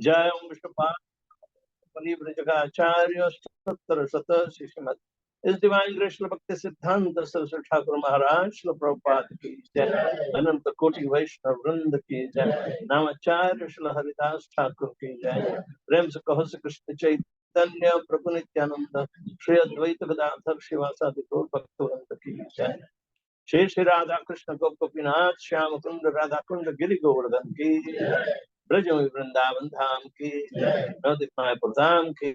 जय ओम विष्णुपाद सत्तर शत शिष्यमत। इस डिवाइन ग्रेस भक्ति सिद्धांत सरस्वती ठाकुर महाराज श्री प्रभुपाद की जय। अनंत कोटि वैष्णव वृंद की जय। नामाचार्य श्री हरिदास ठाकुर की जय। प्रेम से कहो श्री कृष्ण चैतन्य प्रभु नित्यानंद श्री अद्वैत गदाधर शिवासादि गौर भक्त वृंद की जय। श्री श्री राधा कृष्ण गोपीनाथ श्याम कुंड राधा कुंड गिरि गोवर्धन की ब्रज वृंदावन धाम की नवदीप मायापुर धाम की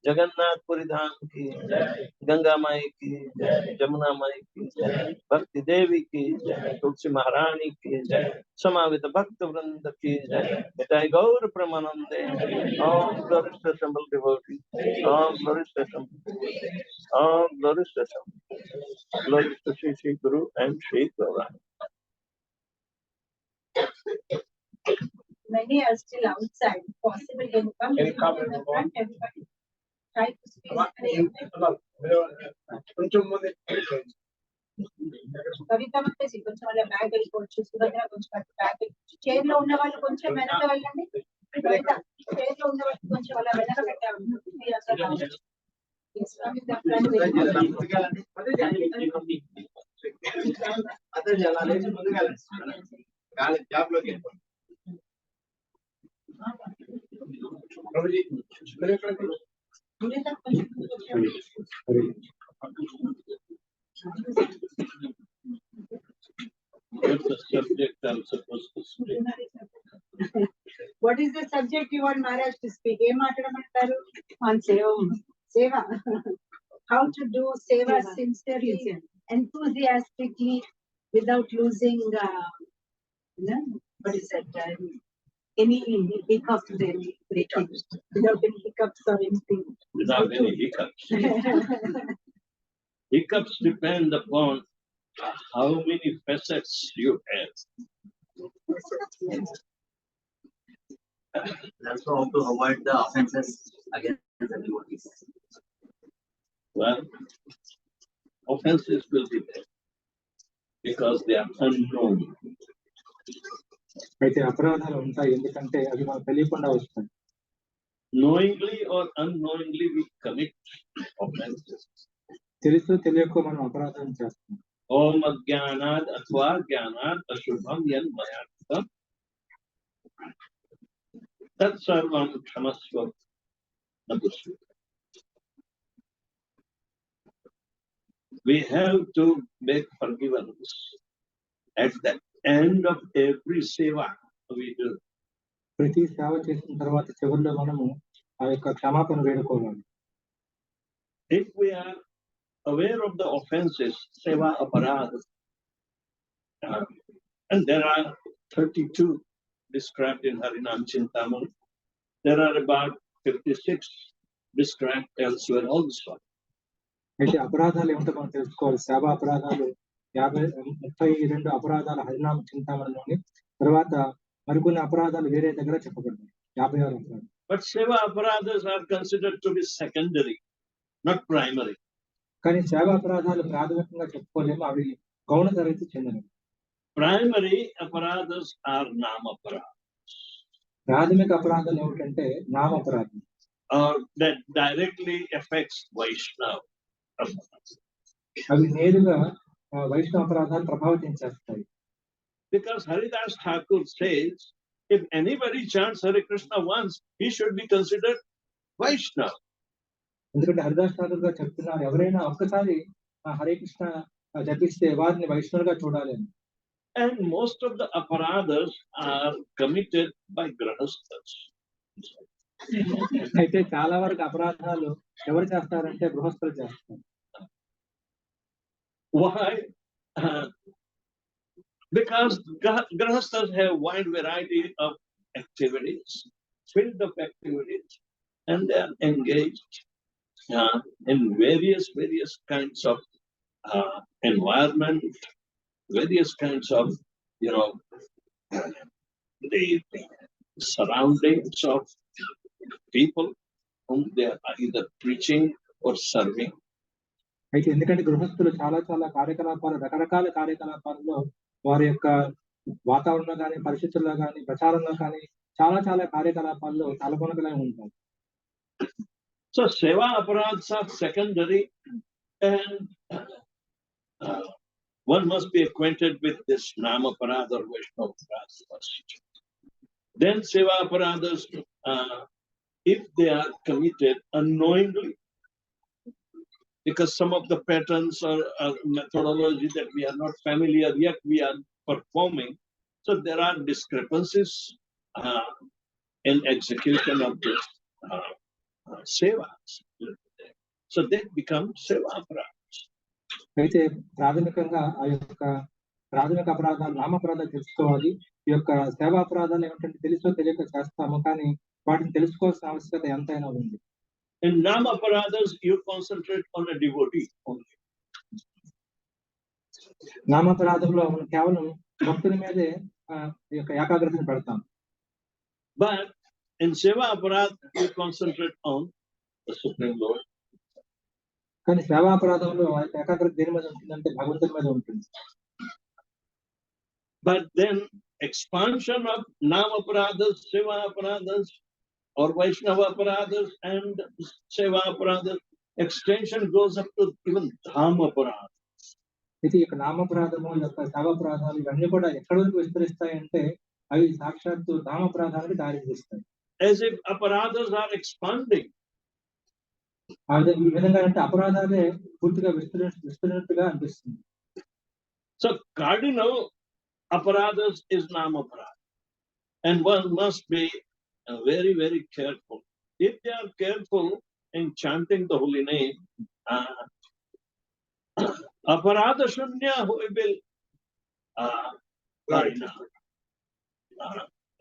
जगन्नाथपुरी धाम की गंगा माई की जमुना माई की भक्ति देवी की तुलसी महारानी की समावित भक्त वृंद की जय। गौर प्रमानंदे। All glory to assemble devotee. All glory to assemble. All glory to assemble. Glory to Shri Guru and Shri Gauranga. Many are still outside. Possible can you come? Can you come in the front? Everybody try to speak. Kavita Mate, కొంచెం వాళ్ళ bag వెళ్ళిపోవచ్చు. సుభద్ర కొంచెం bag chair లో ఉన్న వాళ్ళు కొంచెం వెనక వెళ్ళండి. కవిత చైర్ లో ఉన్న వాళ్ళు కొంచెం వాళ్ళ వెనక పెట్టాలి. మీరు అసలు What's the subject I'm supposed to speak? What is the subject you want Maharaj to speak? Em maatadamantaru on seva. How to do seva sincerely, enthusiastically, without losing what is that? Any hiccups, without any hiccups or anything. Without any hiccups. Hiccups depend upon how many facets you have. Also to avoid the offenses against the devotees. Well, offenses will be there because they are unknown. Knowingly or unknowingly we commit offenses. Om Ajnanad Athva Jnanad Ashubham Yan Mayartham Tat Sarvam Kshamasva Nabusva. We have to make forgiveness at the end of every seva we do. If we are aware of the offenses, seva aparadha, and there are 32 described in Harinam Chintamani. There are about 56 described elsewhere also. అపరాధాలు ఏమిటో మనం తెలుసుకోవాలి. సేవా అపరాధాలు 32 అపరాధాలు హరినామ చింతామణిలోని, తర్వాత మరికొన్ని అపరాధాలు వేరే దగ్గర చెప్పబడ్డాయి. 56 అపరాధాలు. But seva aparadhas are considered to be secondary, not primary. కానీ సేవా అపరాధాలు ప్రాథమికంగా చెప్పుకోలేము, అవి గౌణ తరగతి చెందినవి. Primary aparadhas are nama aparadhas. ప్రాథమిక అపరాధాలు ఏమిటంటే నామ అపరాధం. That directly affects Vaishnava. అవి నేరుగా వైష్ణవ అపరాధాలు ప్రభావితం చేస్తాయి. Because Haridas Thakur says, if anybody chants Hare Krishna once, he should be considered Vaishnava. ఎందుకంటే హరిదాస్ ఠాకూర్ గారు చెప్తున్నారు, ఎవరైనా ఒక్కసారి హరే కృష్ణ జపిస్తే వారిని వైష్ణవులుగా చూడాలి. And most of the aparadhas are committed by grahasthas. అయితే చాలా వరకు అపరాధాలు ఎవరు చేస్తారంటే గృహస్థులు చేస్తారు. Why? Because grahasthas have wide variety of activities, field of activities, and they are engaged in various kinds of environment, various kinds of, the surroundings of people whom they are either preaching or serving. అయితే ఎందుకంటే గృహస్థులు చాలా కార్యకలాపాలు, రకరకాల కార్యకలాపాలలో వారి యొక్క వాతావరణంలో కానీ, పరిస్థితుల్లో కానీ, ప్రచారంలో కానీ చాలా కార్యకలాపాల్లో తలకొనకలై ఉంటారు. So seva aparadhas are secondary, and one must be acquainted with this nama aparadha or Vaishnava aparadha first. Then seva aparadhas, if they are committed unknowingly, because some of the patterns or methodology that we are not familiar yet, we are performing. So there are discrepancies in execution of this sevas. So they become seva aparadhas. అయితే ప్రాథమికంగా ఆ యొక్క ప్రాథమిక అపరాధాలు నామపరాధాలు తెలుసుకోవాలి. ఈ యొక్క సేవా అపరాధాలు ఏమిటంటే తెలుసో తెలియక చేస్తాము, కానీ వాటిని తెలుసుకోవాల్సిన ఆవశ్యకత ఎంతైనా ఉంది. In nama aparadhas, you concentrate on a devotee only. నామపరాధంలో మనం కేవలం భక్తుల మీదే ఈ యొక్క ఏకాగ్రతను పెడతాం. But in seva aparadha, you concentrate on the Supreme Lord. కానీ సేవా అపరాధంలో ఆ యొక్క ఏకాగ్రత దేని మీద ఉంటుందంటే భగవంతుని మీద ఉంటుంది. But then expansion of nama aparadhas, seva aparadhas, or Vaishnava aparadhas and seva aparadhas, extension goes up to even dham aparadhas. అయితే ఈ యొక్క నామపరాధము, ఈ యొక్క సేవాపరాధాలు ఇవన్నీ కూడా ఎక్కడి వరకు విస్తరిస్తాయంటే అవి సాక్షాత్తు నామపరాధానికి దారి తీస్తాయి. As if aparadhas are expanding. అదే ఈ విధంగా అంటే అపరాధాలే పూర్తిగా విస్తరినట్టుగా అనిపిస్తుంది. So cardinal aparadhas is nama aparadha, and one must be very, very careful. If they are careful in chanting the holy name, aparadha shunya will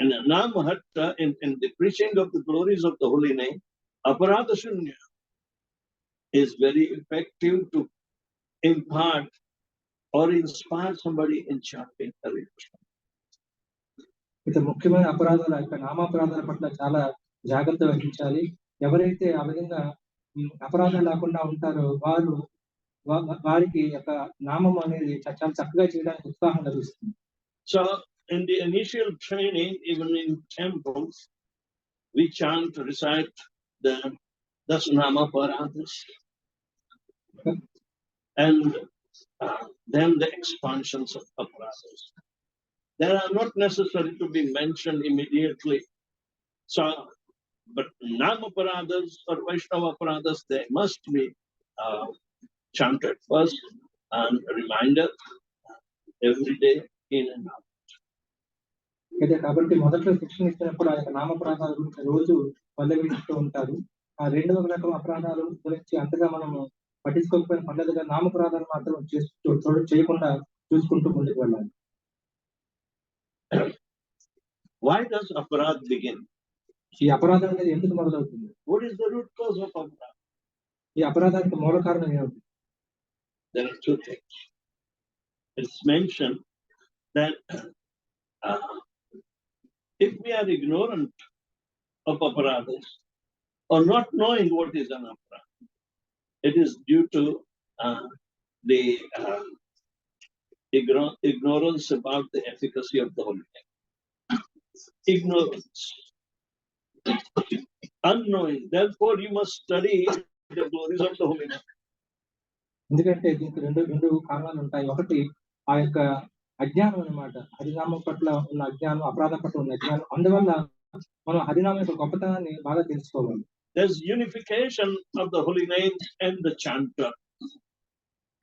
in Namahatta, in the preaching of the glories of the holy name, aparadha shunya is very effective to impart or inspire somebody in chanting Hare Krishna. అయితే ముఖ్యమైన అపరాధాల యొక్క నామాపరాధాల పట్ల చాలా జాగ్రత్త వహించాలి. ఎవరైతే ఆ విధంగా అపరాధం లేకుండా ఉంటారో వారికి యొక్క నామం అనేది చాలా చక్కగా చేయడానికి ఉత్సాహం లభిస్తుంది. So in the initial training, even in temples, we chant, recite the Dasanama Aparadhas, and then the expansions of aparadhas. They are not necessary to be mentioned immediately. So, but Nama aparadhas or Vaishnava aparadhas, they must be chanted first and reminded every day in and out. అయితే కాబట్టి మొదట్లో శిక్షణ ఇచ్చినప్పుడు ఆ యొక్క నామపరాధాల గురించి రోజు పల్లవిస్తూ ఉంటారు. ఆ రెండవ రకం అపరాధాల గురించి అంతగా మనము పట్టించుకోకపోయిన పర్లేదుగా నామపరాధాలు మాత్రం చేయకుండా చూసుకుంటూ ముందుకు వెళ్ళాలి. Why does aparadh begin? ఈ అపరాధం అనేది ఎందుకు మొదలవుతుంది? What is the root cause of aparadh? ఈ అపరాధానికి మూల కారణం ఏమిటి? There are two things. It's mentioned that if we are ignorant of aparadhas or not knowing what is an aparadh, it is due to the ignorance about the efficacy of the holy name. Ignorance. Unknowing. Therefore, you must study the glories of the holy name. ఎందుకంటే దీనికి రెండు కారణాలు ఉంటాయి. ఒకటి ఆ యొక్క అజ్ఞానం అన్నమాట. హరినామం పట్ల ఉన్న అజ్ఞానం, అపరాధం పట్ల ఉన్న అజ్ఞానం. అందువల్ల మనం హరినామం యొక్క గొప్పతనాన్ని బాగా తెలుసుకోవాలి. There's unification of the holy name and the chanter.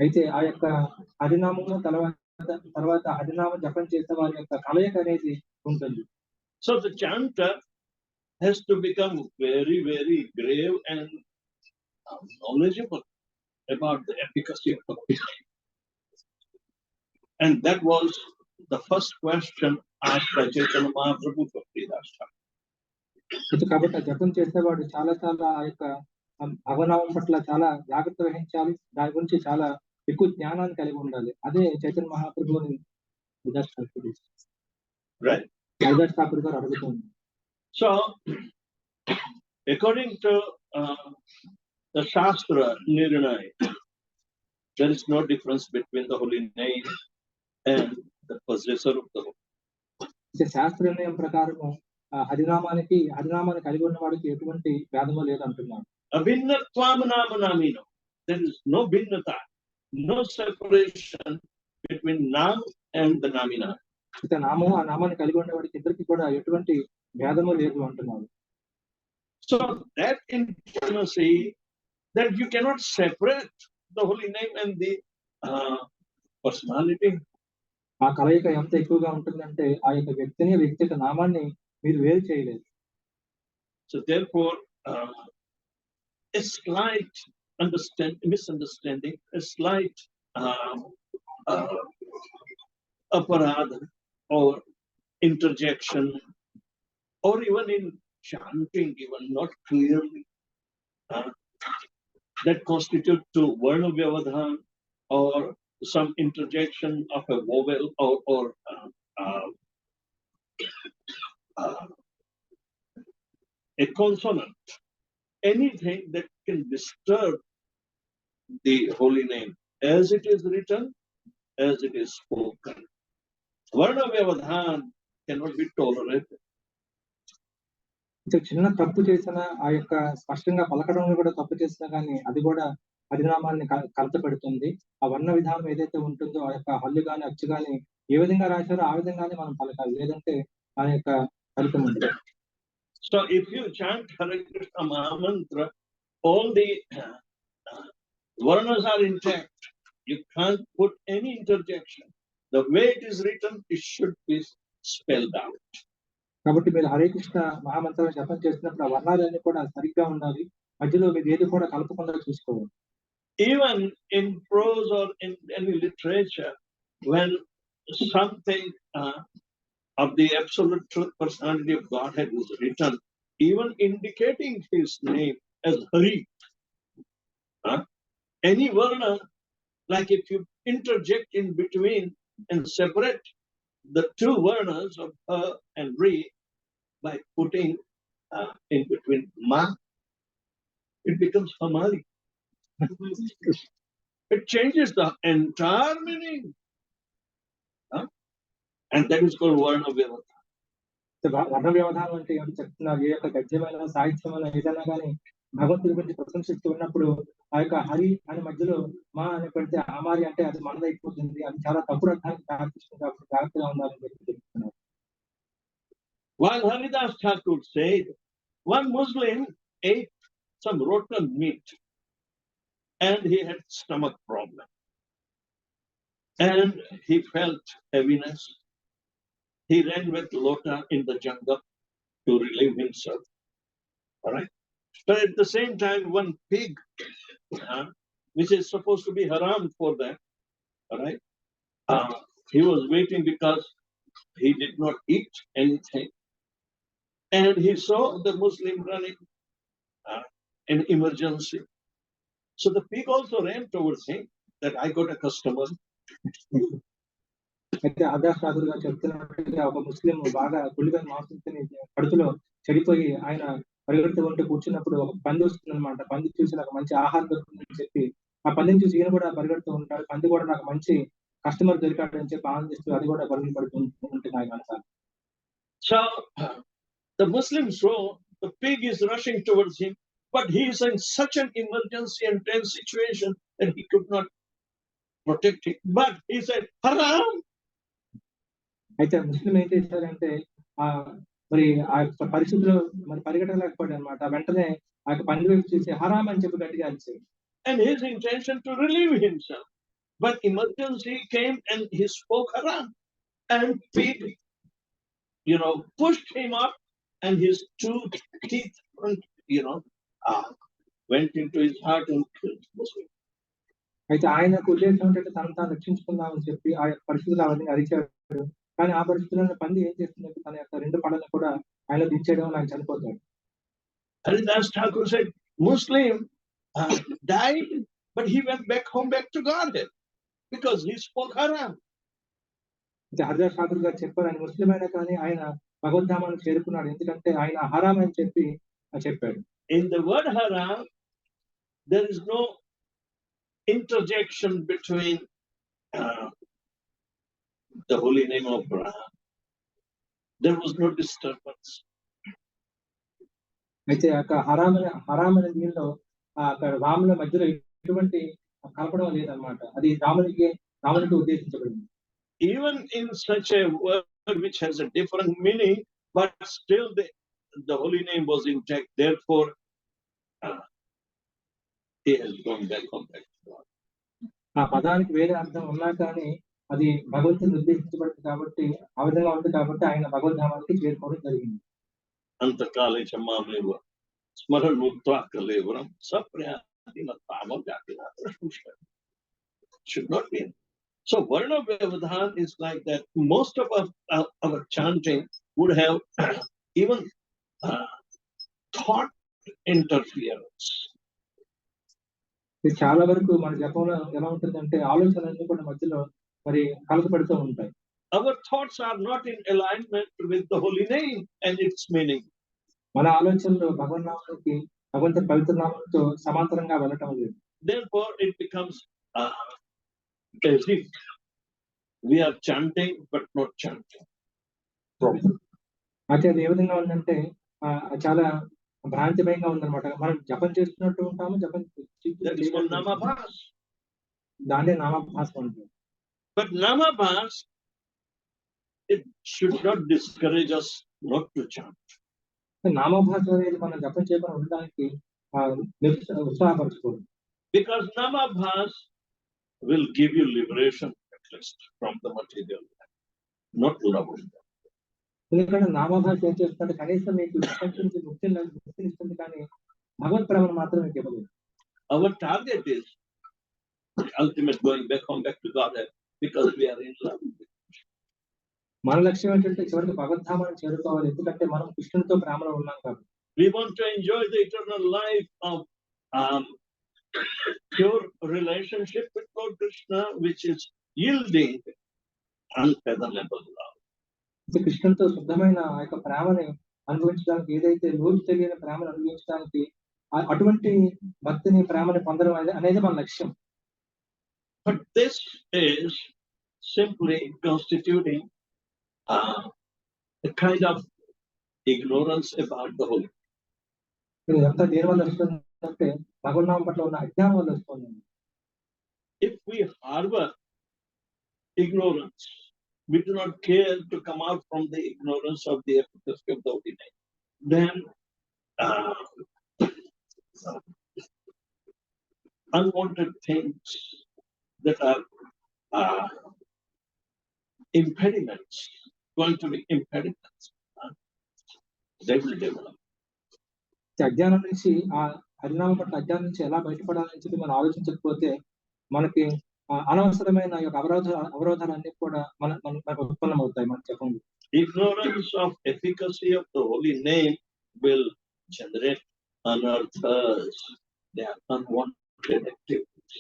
అయితే ఆ యొక్క హరినామము తర్వాత హరినామం జపం చేసే వారి యొక్క కలయిక అనేది ఉంటుంది. So the chanter has to become very, very grave and knowledgeable about the efficacy of the holy name. And that was the first question asked by Chaitanya Mahaprabhu to Vedavyasapriya. కాబట్టి జపం చేసేవాడు చాలా ఆ యొక్క భగవనామం పట్ల చాలా జాగ్రత్త వహించాలి. దాని గురించి చాలా ఎక్కువ జ్ఞానాన్ని కలిగి ఉండాలి. అదే చైతన్య మహాప్రభుని విదర్శాపురి గారు అడుగుతుంది. So, according to the Shastra Nirnaya, there is no difference between the holy name and the possessor of the holy. శాస్త్ర నిర్ణయం ప్రకారము హరినామాన్ని కలిగి ఉన్న వాడికి ఎటువంటి భేదము లేదంటున్నారు. Abhinnatvam nama namino. There is no bhinnata, no separation between nam and the namina. ఇక ఆ నామాన్ని కలిగి ఉన్న వాడికి ఇద్దరికి కూడా ఎటువంటి భేదము లేదు అంటున్నారు. So that intimacy, that you cannot separate the holy name and the personality. ఆ కలయిక ఎంత ఎక్కువగా ఉంటుందంటే ఆ యొక్క వ్యక్తి యొక్క నామాన్ని మీరు వేరు చేయలేదు. So therefore, a slight misunderstanding, a slight aparadha or interjection, or even in chanting, even not clearly, that constitute to varna vyavadhan or some interjection of a vowel or a consonant, anything that can disturb the holy name as it is written, as it is spoken. Varna vyavadhan cannot be tolerated. చిన్న తప్పు చేసిన ఆ యొక్క స్పష్టంగా పలకడంలో కూడా తప్పు చేసినా కానీ అది కూడా హరినామాన్ని కలత పెడుతుంది. ఆ వర్ణ విధానం ఏదైతే ఉంటుందో ఆ యొక్క హల్లు గాని అచ్చు గాని ఏ విధంగా రాశారో ఆ విధంగానే మనం పలకాలి, లేదంటే ఆ యొక్క ఫలితం ఉంటుంది. So if you chant Hare Krishna Mahamantra, all the varnas are intact. You can't put any interjection. The way it is written, it should be spelled out. కాబట్టి మీరు హరే కృష్ణ మహామంత్రాన్ని జపం చేసినప్పుడు ఆ వర్ణాలన్నీ కూడా సరిగ్గా ఉండాలి, మధ్యలో మీరు ఏది కూడా కలపకుండా చూసుకోవాలి. Even in prose or in any literature, when something of the absolute truth personality of Godhead is written, even indicating his name as Hari, any varna, like if you interject in between and separate the two varnas of Ha and Ri by putting in between Ma, it becomes Hamari. It changes the entire meaning. And that is called varna vyavadhan. వర్ణ వ్యవధానం అంటే ఏమిటి చెప్తున్నారు? ఏ యొక్క గద్యమైన సాహిత్యమైన ఏదైనా కానీ భగవంతుడి గురించి ప్రశంసిస్తూ ఉన్నప్పుడు ఆ యొక్క హరి అని మధ్యలో మా అని పెడితే అమారి అంటే అది మనదైపోతుంది, అది చాలా తప్పుడు అర్థానికి దారితీస్తుంది, కాబట్టి జాగ్రత్తగా ఉండాలని చెప్పి చెప్తున్నారు. While Haridas Thakur said, one Muslim ate some rotten meat and he had stomach problem and he felt heaviness. He ran with Lota in the jungle to relieve himself. All right. But at the same time, one pig, which is supposed to be haram for that, all right, he was waiting because he did not eat anything. And he saw the Muslim running in emergency. So the pig also ran towards him, that I got a customer. అయితే ఆదాస్ ఠాకూర్ గారు చెప్తున్నట్టుగా ఒక ముస్లిం బాగా కుళ్ళిగా మాంసం తిని కడుపులో చెడిపోయి ఆయన పరిగెడుతూ కూర్చున్నప్పుడు ఒక పంది వస్తుంది అనమాట. పంది చూసి నాకు మంచి ఆహారం దొరుకుతుందని చెప్పి ఆ పందిని చూసి ఈయన కూడా పరిగెడుతూ ఉంటాడు. పంది కూడా నాకు మంచి కస్టమర్ దొరికాడు అని చెప్పి ఆనందిస్తూ అది కూడా పరిగెడుతూ ఉంటుంది ఆయన మనసారి. So the Muslim saw the pig is rushing towards him, but he is in such an emergency and tense situation that he could not protect him. But he said, haram. అయితే ముస్లిం ఏం చేశారంటే మరి ఆ యొక్క పరిస్థితిలో మరి పరిగెట్టలేకపోయాడు అనమాట. వెంటనే ఆ యొక్క పంది వైపు చూసి హరామ్ అని చెప్పి గట్టిగా అరిచాడు. And his intention to relieve himself, but emergency came and he spoke haram, and pig, pushed him up, and his two teeth, went into his heart and killed Muslim. అయితే ఆయనకు ఉద్దేశం ఏంటంటే తను తాను రక్షించుకుందామని చెప్పి ఆ యొక్క పరిస్థితులు అవన్నీ అరిచాడు. కానీ ఆ పరిస్థితుల్లో పంది ఏం చేస్తుందంటే తన యొక్క రెండు పళ్ళను కూడా ఆయన దించేయడం ఆయన చనిపోతాడు. Haridas Thakur said, Muslim died, but he went back to Godhead because he spoke haram. Haridas Thakur గారు చెప్పారు, ఆయన ముస్లిం అయినా కానీ ఆయన భగవద్ధామాన్ని చేరుకున్నాడు, ఎందుకంటే ఆయన హరామ్ అని చెప్పి చెప్పాడు. In the word haram, there is no interjection between the holy name of Brahma. There was no disturbance. అయితే అక్కడ హరాం అనే దీనిలో అక్కడ రాముల మధ్యలో ఎటువంటి కలపడం లేదన్నమాట. అది రామునికి ఉద్దేశించబడింది. Even in such a word which has a different meaning, but still the holy name was intact. Therefore, he has gone back on that. ఆ పదానికి వేరే అర్థం ఉన్నా కానీ అది భగవంతుని ఉద్దేశించబడింది కాబట్టి ఆ విధంగా ఉంది కాబట్టి ఆయన భగవద్ధామానికి చేరుకోవడం జరిగింది. అంతకాలే చమ్మామేవ స్మరణోక్త్వా కలేవరం సప్రయాతిన తామం జాతిన should not be. So Varna Vyavadhan is like that. Most of our chanting would have even thought interference. ఇది చాలా వరకు మన జపంలో ఎలా ఉంటుందంటే ఆలోచనలన్నీ కూడా మధ్యలో మరి కలపబడుతూ ఉంటాయి. Our thoughts are not in alignment with the holy name and its meaning. మన ఆలోచనలు భగవంతుని పవిత్ర నామంతో సమాంతరంగా వెళ్ళటం లేదు. Therefore it becomes as if we are chanting but not chanting. అయితే అది ఏ విధంగా ఉందంటే చాలా భ్రాంతిమయంగా ఉందన్నమాట. మనం జపం చేస్తున్నట్టు ఉంటాము, దాన్నే నామభాసం అంటారు. But namabhas, it should not discourage us not to chant. నామభాస అనేది మనం జపం చేయకుండా ఉండడానికి ఉత్సాహపరచుకోవాలి. Because namabhas will give you liberation at least from the material, not love. ఎందుకంటే నామభాష ఏం చేస్తుంటే కనీసం మీకు ముక్తినిస్తుంది కానీ భగవత్ ప్రేమను మాత్రం మీకు ఇవ్వదు. Our target is the ultimate going back to God because we are in love. మన లక్ష్యం ఏంటంటే చివరికి భగవద్ధామాన్ని చేరుకోవాలి, ఎందుకంటే మనం కృష్ణునితో ప్రేమలో ఉన్నాం కాబట్టి. We want to enjoy the eternal life of pure relationship with Lord Krishna, which is yielding unfathomable love. కృష్ణునితో శుద్ధమైన ఆ యొక్క ప్రేమని అనుభవించడానికి, ఏదైతే లోతు తెలియని ప్రేమను అనుభవించడానికి అటువంటి భక్తిని ప్రేమని పొందడం అనేది మన లక్ష్యం. But this is simply constituting a kind of ignorance about the holy. ఎంత దేని వల్ల వస్తుందంటే భగవన్నామం పట్ల ఉన్న అజ్ఞానం వల్ల వస్తుంది. If we harbor ignorance, we do not care to come out from the ignorance of the efficacy of the holy name, then unwanted things that are impediments, going to be impediments, they will develop. అజ్ఞానం నుంచి ఆ హరినామం పట్ల అజ్ఞానం నుంచి ఎలా బయటపడాలని చెప్పి మనం ఆలోచించకపోతే మనకి అనవసరమైన అవరోధాలన్నీ కూడా మనకు ఉత్పన్నమవుతాయి. మనం చెప్పండి, ignorance of efficacy of the holy name will generate anarthas. They are unwanted activities.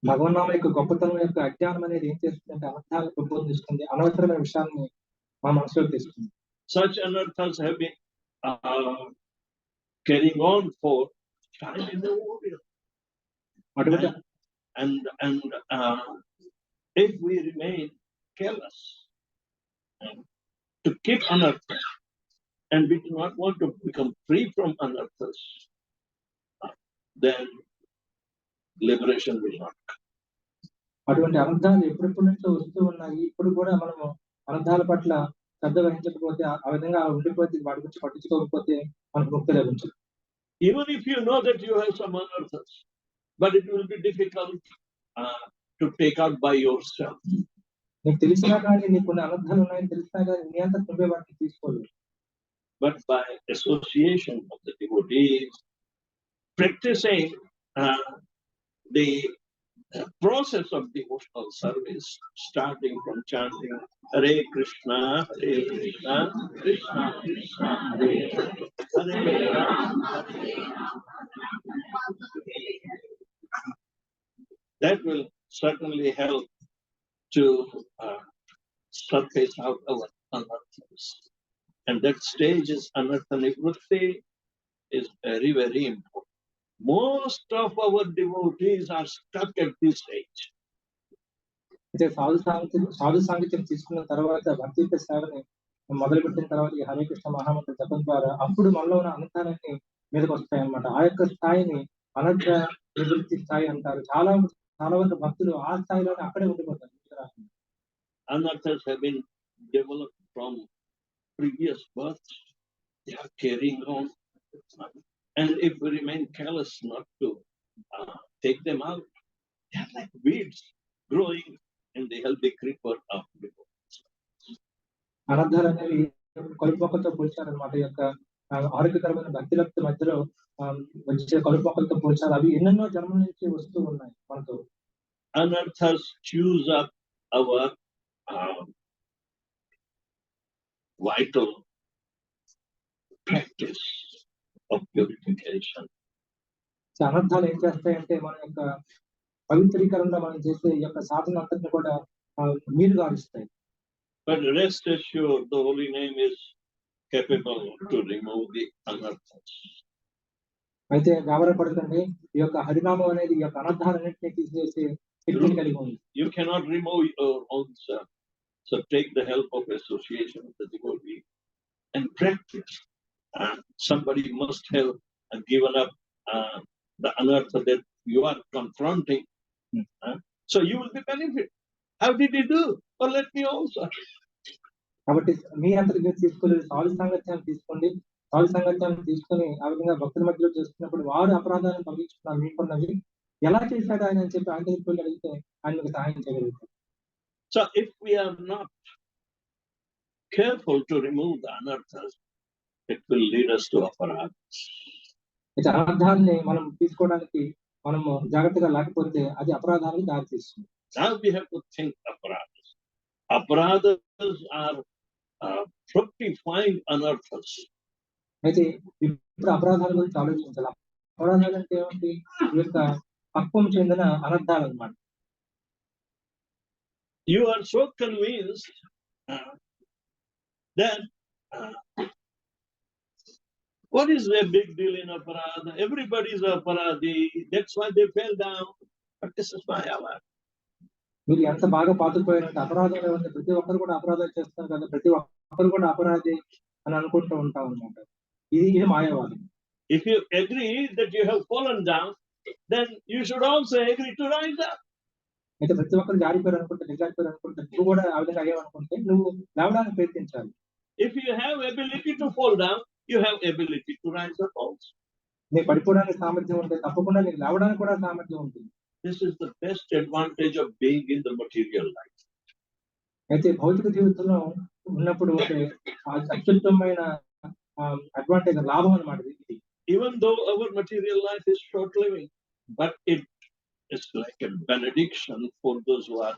భగవన్నామం యొక్క గొప్పతనం యొక్క అజ్ఞానం అనేది ఏం చేస్తుందంటే అనర్థాలు పెంపొందిస్తుంది, అనవసరమైన విషయాన్ని మన మనసులోకి తెస్తుంది. Such anarthas have been carrying on for time immemorial. And if we remain careless to keep anarthas, and we do not want to become free from anarthas, then liberation will not come. అటువంటి అనర్థాలు ఎప్పుడెప్పటి నుంచో వస్తూ ఉన్నాయి. ఇప్పుడు కూడా మనము అనర్థాల పట్ల శ్రద్ధ వహించకపోతే, ఆ విధంగా ఉండిపోతే, వాటి గురించి పట్టించుకోకపోతే మనకు ముక్తి లభించదు. Even if you know that you have some anarthas, but it will be difficult to take out by yourself. నీకు తెలిసినా కానీ, నీకు కొన్ని అనర్థాలు ఉన్నాయని తెలిసినా కానీ నీ అంతా నువ్వే వాటిని తీసుకోలేదు. But by association of the devotees, practicing the process of devotional service, starting from chanting Hare Krishna, Krishna Krishna, Hare Rama, that will certainly help to surface out our anarthas. And that stage is anartha nivritti is very, very important. Most of our devotees are stuck at this stage. అయితే సాధు సాంగత్యం తీసుకున్న తర్వాత, భక్తి సేవని మొదలుపెట్టిన తర్వాత, ఈ హరే కృష్ణ మహామంత్ర జపం ద్వారా అప్పుడు మనలో ఉన్న అనర్థాలన్నీ మీదకి వస్తాయి అన్నమాట. ఆ యొక్క స్థాయిని అనర్థ నివృత్తి స్థాయి అంటారు. చాలా చాలా మంది భక్తులు ఆ స్థాయిలోనే అక్కడే ఉండిపోతారు. Anarthas have been developed from previous births. They are carrying on. And if we remain careless not to take them out, they are like weeds growing in the healthy creeper of the world. అనర్థాలు అనేవి కలుపు మొక్కలతో పోల్చారనమాట. ఈ యొక్క ఆరోగ్యకరమైన భక్తుల మధ్యలో వచ్చే కలుపు మొక్కలతో పోల్చారు. అవి ఎన్నెన్నో జన్మల నుంచి వస్తూ ఉన్నాయి మనతో. Anarthas choose up our vital practice of purification. అనర్థాలు ఏం చేస్తాయంటే మన యొక్క పవిత్రీకరణలో మనం చేసే ఈ యొక్క సాధన అంతటిని కూడా నీరు గారుస్తాయి. But rest assured, the holy name is capable to remove the anarthas. అయితే గాబరపడకండి, ఈ యొక్క హరినామం అనేది ఈ యొక్క అనర్థాలన్నింటినీ తీసేసే శక్తిని కలిగి ఉంది. You cannot remove your own self. So take the help of association with the devotee and practice. Somebody must have given up the anartha that you are confronting. So you will be benefit. How did he do? Well, let me also. కాబట్టి మీ అంతటి మీరు తీసుకోలేదు, సాధు సాంగత్యాన్ని తీసుకోండి. సాధు సాంగత్యాన్ని తీసుకొని ఆ విధంగా భక్తుల మధ్యలో చేస్తున్నప్పుడు వారు అపరాధాలను తొలగించుకున్నారు మీకున్నవి. ఎలా చేశాడు ఆయన అని చెప్పి ఆయన దగ్గరికి అడిగితే ఆయన మీకు సహాయం చేయగలుగుతారు. So if we are not careful to remove the anarthas, it will lead us to aparadhas. అయితే అనర్థాన్ని మనం తీసుకోవడానికి మనము జాగ్రత్తగా లేకపోతే అది అపరాధాలకు దారితీస్తుంది. Now we have to think aparadhas. Aparadhas are fructifying anarthas. అయితే ఇప్పుడు అపరాధాల గురించి ఆలోచించాలి. అపరాధాలు అంటే ఏమిటి? ఈ యొక్క పక్వం చెందిన అనర్థాలు అన్నమాట. You are so convinced that what is the big deal in aparadha? Everybody is aparadhi. That's why they fell down. But this is my hour. మీరు ఎంత బాగా పాతుకుపోయారంటే అపరాధం ఏమంటే ప్రతి ఒక్కరు కూడా అపరాధాలు చేస్తారు కదా, ప్రతి ఒక్కరు కూడా అపరాధి అని అనుకుంటూ ఉంటాం అనమాట. ఇది మాయావాదం. If you agree that you have fallen down, then you should also agree to rise up. అయితే ప్రతి ఒక్కరు జారిపోయారు అనుకుంటే, నిజారిపోయారు అనుకుంటే, నువ్వు కూడా ఆ విధంగా అయ్యావనుకుంటే నువ్వు లేవడానికి ప్రయత్నించాలి. If you have ability to fall down, you have ability to rise up also. నీకు పడిపోవడానికి సామర్థ్యం ఉంటే తప్పకుండా నీకు లేవడానికి కూడా సామర్థ్యం ఉంటుంది. This is the best advantage of being in the material life. అయితే భౌతిక జీవితంలో ఉన్నప్పుడు అత్యుత్తమైన అడ్వాంటేజ్, లాభం అన్నమాట ఇది. Even though our material life is short living, but it is like a benediction for those who are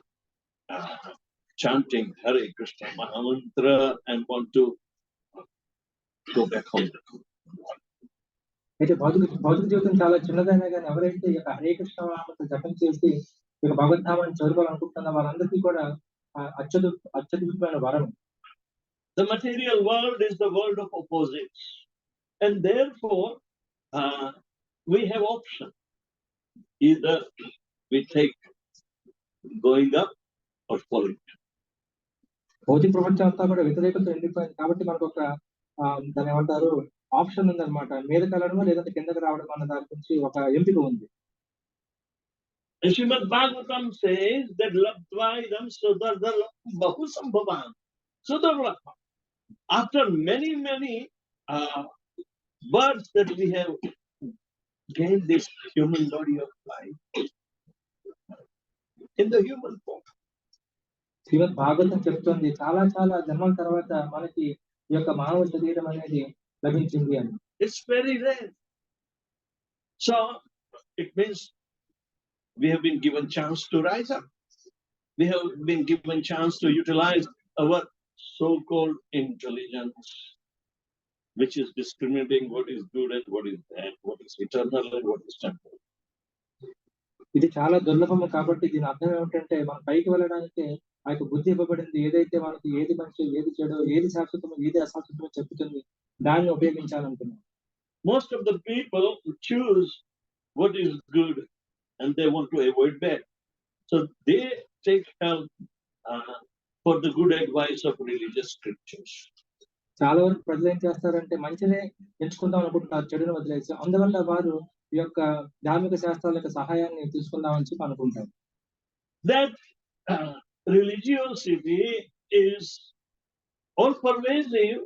chanting Hare Krishna Mahamantra and want to go back home. అయితే భౌతిక జీవితం చాలా చిన్నదైనా కానీ ఎవరైతే ఈ యొక్క హరే కృష్ణ నామమును జపం చేసి ఈ యొక్క భగవద్ధామాన్ని చేరుకోవాలనుకుంటున్న వారందరికీ కూడా అత్యద్భుతమైన వరం. The material world is the world of opposites, and therefore we have option. Either we take going up or falling. భౌతిక ప్రపంచం అంతా కూడా వ్యతిరేకత ఎండిపోయింది కాబట్టి మనకు ఒక దాని ఏమంటారు ఆప్షన్ ఉందన్నమాట. మీదకి వెళ్ళడమో లేదంటే కిందకి రావడం అన్న దాని గురించి ఒక ఎంపిక ఉంది. Srimad Bhagavatam says that labdvaidam sudarla bahu sambhavan. Sudarla. After many births that we have gained this human body of life in the human form. శ్రీమద్ భాగవతం చెప్తుంది చాలా చాలా జన్మల తర్వాత మనకి ఈ యొక్క మానవ శరీరం అనేది లభించింది అని. It's very rare. So it means we have been given chance to rise up. We have been given chance to utilize our so-called intelligence, which is discriminating what is good and what is bad, what is eternal and what is temporal. ఇది చాలా దుర్లభము కాబట్టి దీని అర్థం ఏమిటంటే మనం పైకి వెళ్ళడానికి ఆ యొక్క బుద్ధి ఇవ్వబడింది. ఏదైతే మనకి ఏది మంచి, ఏది చెడు, ఏది శాశ్వతమో, ఏది అశాశ్వతమో చెప్తుంది, దాన్ని ఉపయోగించాలనుకున్నాం. Most of the people choose what is good and they want to avoid bad. So they take help for the good advice of religious scriptures. చాలా వరకు ప్రజలు ఏం చేస్తారంటే మంచినే ఎంచుకుందాం అనుకుంటున్నారు, చెడుని వదిలేసి. అందువల్ల వారు ఈ యొక్క ధార్మిక శాస్త్రాల యొక్క సహాయాన్ని తీసుకుందామని చెప్పి అనుకుంటారు. That religiosity is all pervasive,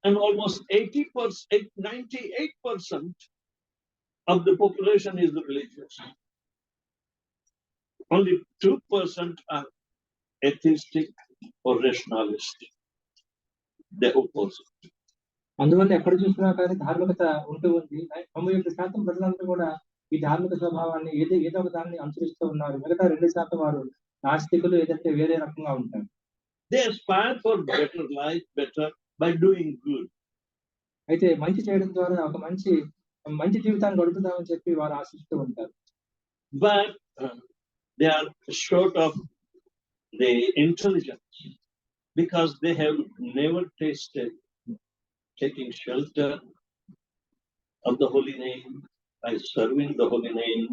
and almost 80%, 98% of the population is religious. Only 2% are atheistic or rationalistic. The opposite. అందువల్ల ఎక్కడ చూసినా కానీ ధార్మికత ఉంటూ ఉంది. 91% ప్రజలందరూ కూడా ఈ ధార్మిక స్వభావాన్ని ఏదో ఒక దాన్ని అనుసరిస్తూ ఉన్నారు. మిగతా 2% వారు నాస్తికులు, ఏదంటే వేరే రకంగా ఉంటారు. They aspire for better life, better by doing good. అయితే మంచి చేయడం ద్వారా ఒక మంచి జీవితాన్ని గడుపుదామని చెప్పి వారు ఆశిస్తూ ఉంటారు. But they are short of the intelligence because they have never tasted taking shelter of the holy name by serving the holy name.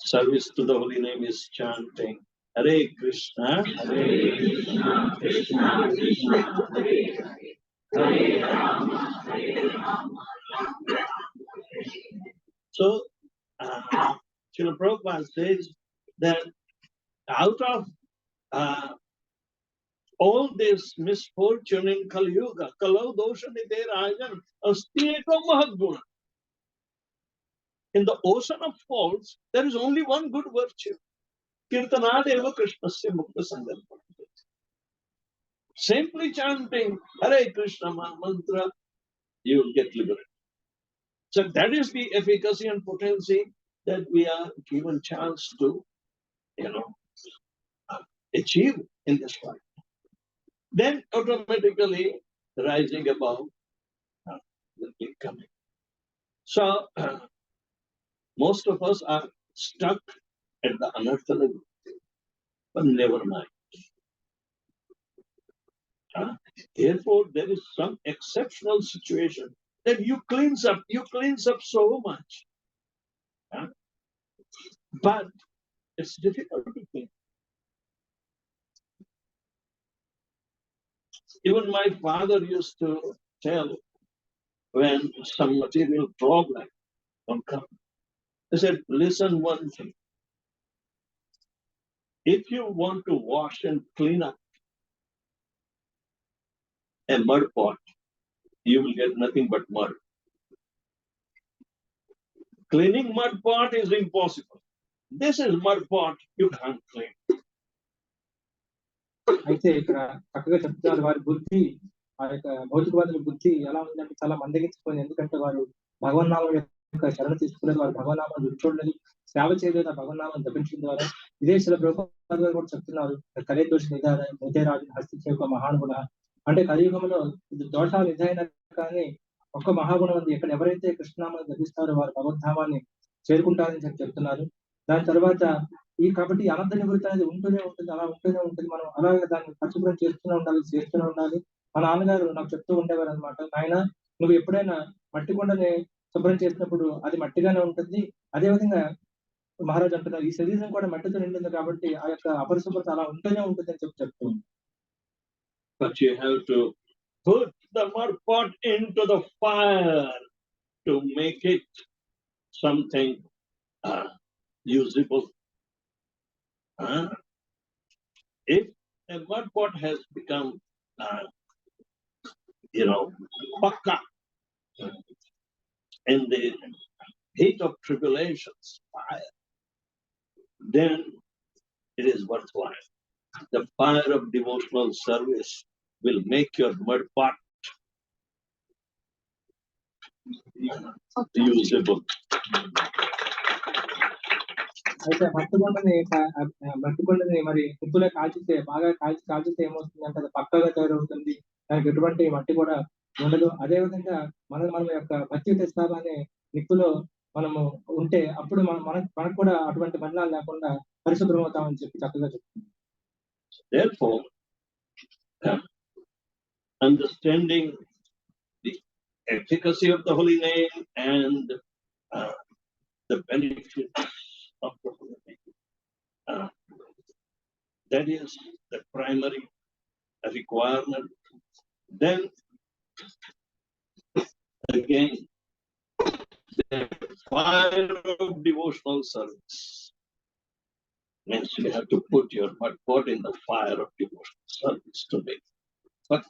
Service to the holy name is chanting Hare Krishna, Hare Krishna, Krishna Krishna, Hare Hare, Hare Rama, Hare Rama, Rama Rama, Hare Hare. So, Srila Prabhupada says that out of all this misfortune in Kali Yuga, Kalau dosha nite rajan asti eko mahadguna. In the ocean of faults, there is only one good virtue. Kirtanadeva Krishnasya Mukta Sangalpa. Simply chanting Hare Krishna mantra, you will get liberated. So that is the efficacy and potency that we are given chance to, achieve in this life. Then automatically rising above will be coming. So most of us are stuck at the anartha level, but never mind. Therefore, there is some exceptional situation that you cleanse up so much. But it's difficult to clean. Even my father used to tell when some material problem will come. He said, listen one thing. If you want to wash and clean up a mud pot, you will get nothing but mud. Cleaning mud pot is impossible. This is mud pot, you can't clean. అయితే ఇక్కడ చక్కగా చెప్తున్నారు వారి బుద్ధి, ఆ యొక్క భౌతికవాదుల బుద్ధి ఎలా ఉందంటే చాలా మందగించిపోయింది. ఎందుకంటే వారు భగవన్నామం యొక్క శరణ తీసుకునేది, వారు భగవన్నామం చూడలేదు, సేవ చేయలేదు, ఆ భగవన్నామం జపించడం ద్వారా. ఇదే శిల ప్రభుపాద కూడా చెప్తున్నారు, కలే దోష నిధేరాజు హస్తించే ఒక మహానుగుణ. అంటే కలియుగంలో దోషాలు నిధైనా కానీ ఒక్క మహాగుణం ఉంది. ఇక్కడ ఎవరైతే కృష్ణనామాన్ని జపిస్తారో వారు భగవద్ధామాన్ని చేరుకుంటారని చెప్తున్నారు. దాని తర్వాత కాబట్టి అనంత నివృత్తి అనేది ఉంటూనే ఉంటుంది, అలా ఉంటూనే ఉంటుంది. మనం అలాగే దాన్ని పరిశుభ్రం చేస్తూనే ఉండాలి. మా నాన్నగారు నాకు చెప్తూ ఉండేవారు అనమాట, నాయన నువ్వు ఎప్పుడైనా మట్టి కొండని శుభ్రం చేసినప్పుడు అది మట్టిగానే ఉంటుంది. అదేవిధంగా మహారాజు అంటున్నారు, ఈ శరీరం కూడా మట్టితో నిండింది కాబట్టి ఆ యొక్క అపరిశుభ్రత అలా ఉంటూనే ఉంటుంది అని చెప్తూ ఉంది. But you have to put the mud pot into the fire to make it something usable. If a mud pot has become, pakka in the heat of tribulations, fire, then it is worthwhile. The fire of devotional service will make your mud pot usable. అయితే మట్టి కొండని మరి నిప్పులో బాగా కాల్చితే ఏమవుతుందంటే అది పక్కగా తయారవుతుంది, దానికి ఎటువంటి మట్టి కూడా ఉండదు. అదేవిధంగా మనం యొక్క భక్తి తెస్తామనే నిప్పులో మనము ఉంటే అప్పుడు మనకు కూడా అటువంటి మరణాలు లేకుండా పరిశుభ్రం అవుతామని చెప్పి చక్కగా చెప్తుంది. Therefore, understanding the efficacy of the holy name and the benefits of the holy name, that is the primary requirement Then again, the fire of devotional service means you have to put your mud pot in the fire of devotional service to make it.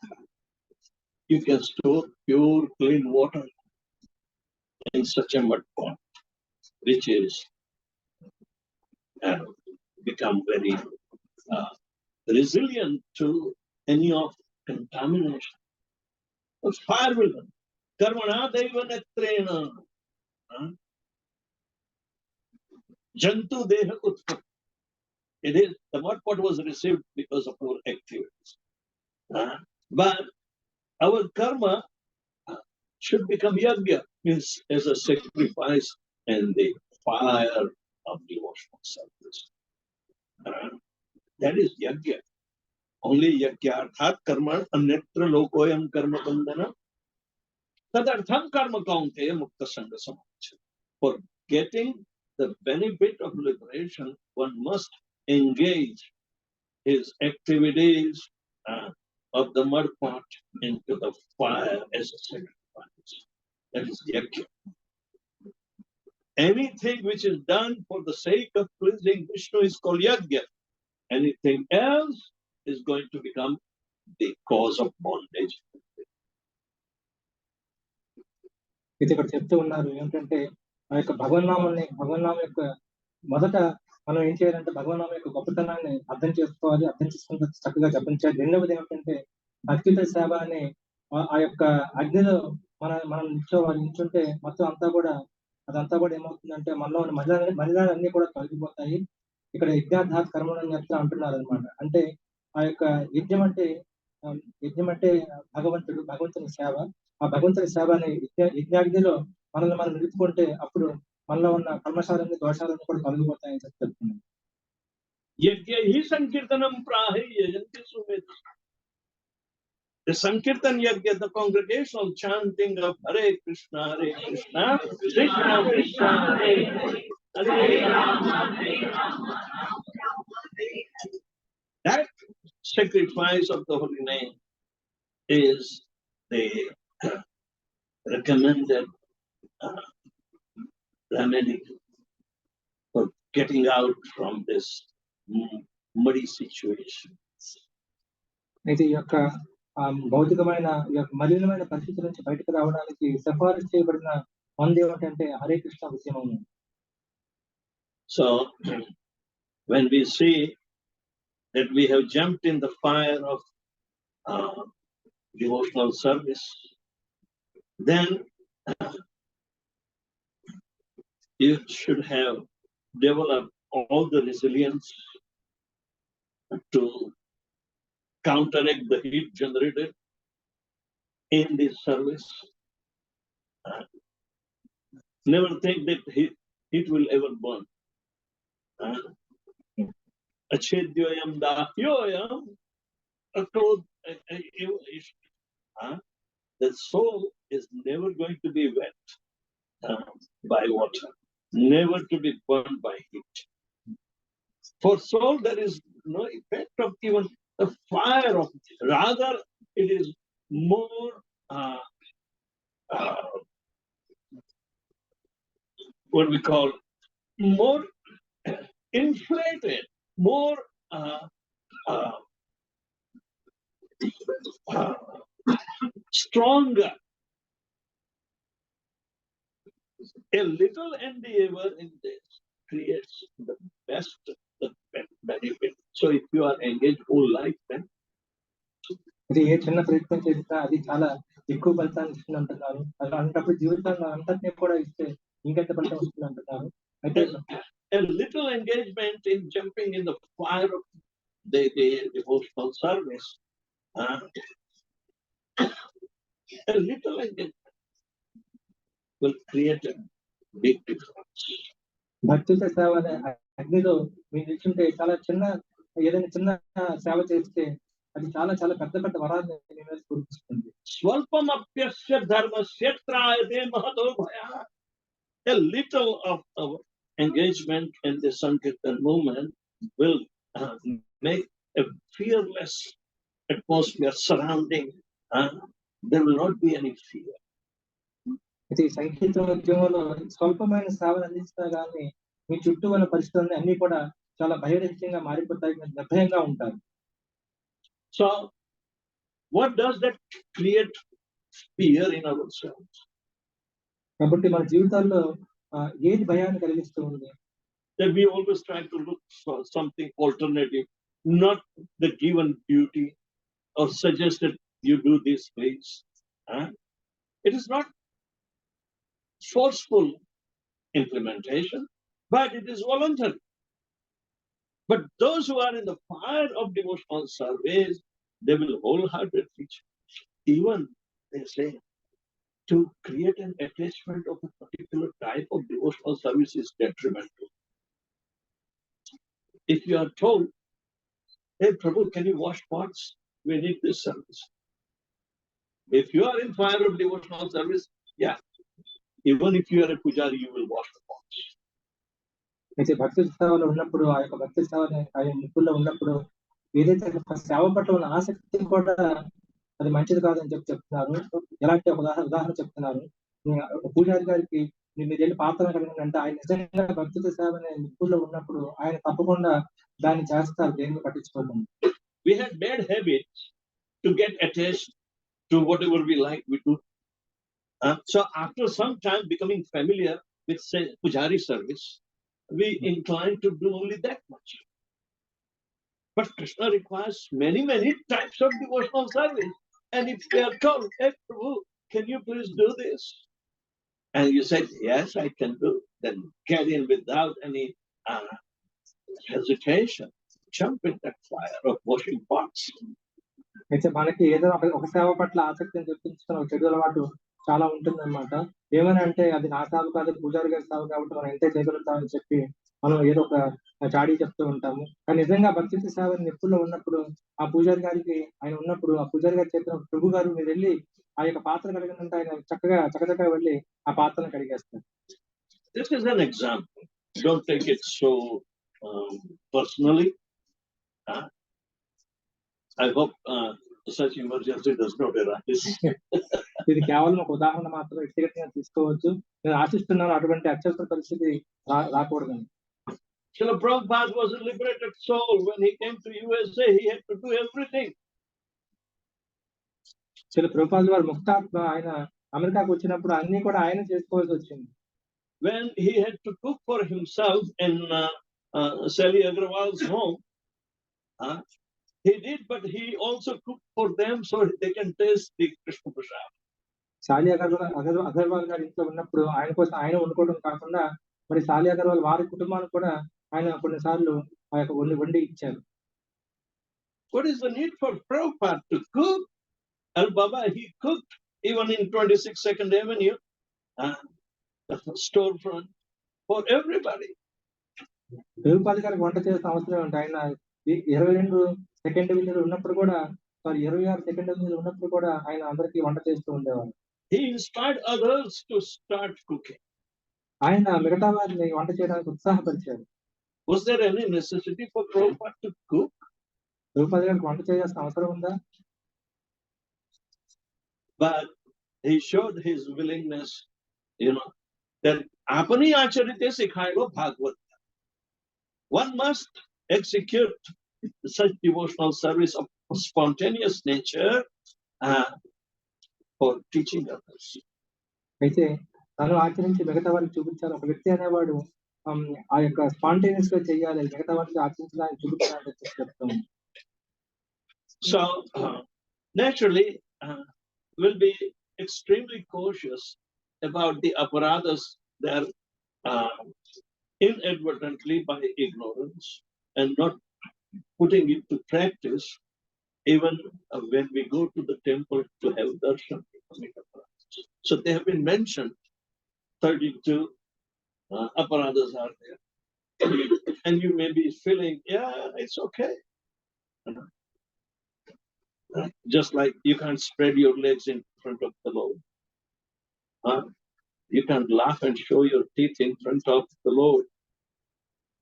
You can store pure, clean water in such a mud pot, which is become very resilient to any of contamination. But fire will run. Karmana deva netrena. Jantu deha utpatti. It is, the mud pot was received because of our activities. But our karma should become yajna, means as a sacrifice in the fire of devotional service. That is yajna. Only yagyarthat karma annetra lokoyam karma bandhana tadartham karma kaunte mukta sangha samachya. For getting the benefit of liberation, one must engage his activities of the mud pot into the fire as a sacrifice. That is yajna. Anything which is done for the sake of pleasing Vishnu is called yajna. Anything else is going to become the cause of bondage. ఇది ఇక్కడ చెప్తూ ఉన్నారు ఏంటంటే ఆ యొక్క భగవన్నామం యొక్క మొదట మనం ఏం చేయాలంటే భగవన్నామం యొక్క గొప్పతనాన్ని అర్థం చేసుకోవాలి, అర్థం చేసుకుంటే చక్కగా జపించాలి. రెండవది ఏమిటంటే అత్యుత సేవ అనే ఆ యొక్క అగ్నిలో మనం నిల్చుంటే మొత్తం అదంతా కూడా ఏమవుతుందంటే మనలో ఉన్న మలినాలన్నీ కూడా తొలగిపోతాయి. ఇక్కడ యజ్ఞార్థాత్ కర్మణం చెప్తా అంటున్నారు అనమాట. అంటే ఆ యొక్క యజ్ఞం అంటే భగవంతుని సేవ. ఆ భగవంతుని సేవ అనే యజ్ఞాగ్నిలో మనల్ని మనం నిలుపుకుంటే అప్పుడు మనలో ఉన్న కల్మషాలన్నీ దోషాలన్నీ కూడా తొలగిపోతాయని చెప్తున్నాం. Sankirtanam prahi yajanti sumedha. The Sankirtan Yajna, the congregational chanting of Hare Krishna, Krishna Krishna, Hare Rama, Hare Rama. That sacrifice of the holy name is the recommended remedy for getting out from this muddy situation. అయితే ఈ యొక్క భౌతికమైన మలినమైన పరిస్థితుల నుంచి బయటకు రావడానికి సిఫారసు చేయబడిన మందు ఏమిటంటే హరే కృష్ణ ఉద్యమం. So when we see that we have jumped in the fire of devotional service, then you should have developed all the resilience to counteract the heat generated in this service. Never think that heat will ever burn. Achedyoyam dahyoyam. The soul is never going to be wet by water, never to be burned by heat. For soul, there is no effect of even the fire of it. Rather, it is more what we call more inflated, more stronger. A little endeavor in this creates the best benefit. So if you are engaged whole life, then ఇది ఏ చిన్న ప్రయత్నం చేసినా అది చాలా ఎక్కువ ఫలితాన్ని ఇస్తుంది అంటున్నారు. అలాంటప్పుడు జీవితాన్ని అంతటినీ కూడా ఇస్తే ఇంకెంత ఫలితం వస్తుంది అంటున్నారు. అయితే a little engagement in jumping in the fire of the devotional service, a little engagement will create a big difference. భక్తుల సేవ అనే అగ్నిలో మీరు నిల్చుంటే ఏదైనా చిన్న సేవ చేస్తే అది చాలా పెద్ద వరాన్ని మీ మీద కురిపిస్తుంది. స్వల్పమప్యస్య ధర్మస్య త్రాయతే Mahato భయః. A little of our engagement in the Sankirtan movement will make a fearless atmosphere surrounding there will not be any fear. అయితే ఈ సంకీర్తన ఉద్యమంలో స్వల్పమైన సేవలు అందించినా కానీ మీ చుట్టూ ఉన్న పరిస్థితులన్నీ అన్ని కూడా చాలా భయరహితంగా మారిపోతాయి, మీరు నిర్భయంగా ఉంటారు. So, what does that create fear in ourselves? కాబట్టి మన జీవితాల్లో ఏది భయాన్ని కలిగిస్తూ ఉంది? That we always try to look for something alternative, not the given duty or suggested you do this, please. It is not forceful implementation, but it is voluntary. But those who are in the fire of devotional service, they will wholeheartedly, even they say, to create an attachment of a particular type of devotional service is detrimental. If you are told, hey Prabhu, can you wash pots? We need this service. If you are in fire of devotional service, yeah, even if you are a pujari, you will wash the pots. అయితే భక్తి సేవలో ఉన్నప్పుడు ఆ యొక్క భక్తి సేవని ఆయన నిపుణుల్లో ఉన్నప్పుడు ఏదైతే సేవ పట్ల ఉన్న ఆసక్తి కూడా అది మంచిది కాదని చెప్తున్నారు. ఎలాంటి ఒక ఉదాహరణ చెప్తున్నారు. పూజారి గారికి మీరు వెళ్ళి పాత్రలు కడగండి అంటే ఆయన నిజంగా భక్తి సేవని నిపుణుల్లో ఉన్నప్పుడు ఆయన తప్పకుండా దాన్ని చేస్తారు, దేన్ని పట్టించుకోకుండా. We had bad habits to get attached to whatever we like, we do. So after some time becoming familiar with, say, pujari service, we incline to do only that much. But Krishna requires many types of devotional service. And if they are told, hey Prabhu, can you please do this? And you said, yes, I can do. Then get in without any hesitation. Jump in that fire of washing pots. అయితే మనకి ఏదో ఒక సేవ పట్ల ఆసక్తిని చూపించుకున్న ఒక చెడు అలవాటు చాలా ఉంటుందన్నమాట. ఏమని అంటే అది నా సేవ కాదు, పూజారి గారి సేవ కాబట్టి మనం ఎంతే చేయగలుగుతామని చెప్పి మనం ఏదో ఒక చాడీ చెప్తూ ఉంటాము. కానీ నిజంగా భక్తి సేవ నిప్పుల్లో ఉన్నప్పుడు ఆ పూజారి గారికి ఆయన ఉన్నప్పుడు ఆ పూజారి గారు చెప్పిన ప్రభు గారు మీరు వెళ్ళి ఆ యొక్క పాత్ర కడిగినంటే ఆయన చక్కగా వెళ్ళి ఆ పాత్రను కడిగేస్తారు. This is an example. Don't take it so personally. I hope such emergency does not arise. ఇది కేవలం ఒక ఉదాహరణ మాత్రం, వ్యక్తిగతంగా తీసుకోవచ్చు. నేను ఆశిస్తున్నాను అటువంటి అత్యవసర పరిస్థితి రాకూడదని. Srila Prabhupada was a liberated soul. When he came to USA, he had to do everything. Srila ప్రభుపాదుల వారు ముక్తాత్మ, ఆయన అమెరికాకు వచ్చినప్పుడు అన్ని కూడా ఆయన చేసుకోవాల్సి వచ్చింది. When he had to cook for himself in Sally Agrawal's home, he did, but he also cooked for them so they can taste the Krishna Prasad. సాలి అగర్వాల్ గారి ఇంట్లో ఉన్నప్పుడు ఆయన కోసం ఆయన వండుకోవడం కాకుండా మరి సాలి అగర్వాల్ వారి కుటుంబానికి కూడా ఆయన కొన్నిసార్లు ఆ యొక్క వండి ఇచ్చారు. What is the need for Prabhupada to cook? And Baba, he cooked even in 26 Second Avenue, storefront for everybody. Prabhupada గారికి వంట చేసిన అవసరం ఏంటి? ఆయన 22 సెకండ్ అవెన్యూలో ఉన్నప్పుడు కూడా 26 సెకండ్ అవెన్యూలో ఉన్నప్పుడు కూడా ఆయన అందరికీ వంట చేస్తూ ఉండేవారు. He inspired others to start cooking. ఆయన మిగతా వారిని వంట చేయడానికి ఉత్సాహపరిచారు. Was there any necessity for Prabhupada to cook? Prabhupada గారికి వంట చేయాల్సిన అవసరం ఉందా? But he showed his willingness, that apani acharite sikhayo bhagavad. One must execute such devotional service of spontaneous nature for teaching others. అయితే తను ఆచరించి మిగతా వారికి చూపించాలి. ఒక వ్యక్తి అనేవాడు ఆ యొక్క స్పాంటేనియస్ గా చేయాలి, మిగతా వారికి ఆచరించడానికి చూపించాలని చెప్తాము. So naturally we'll be extremely cautious about the aparadhas that are inadvertently by ignorance and not putting it to practice, even when we go to the temple to have darshan. So they have been mentioned, 32 aparadhas are there. And you may be feeling, yeah, it's okay. Just like you can't spread your legs in front of the Lord. You can't laugh and show your teeth in front of the Lord.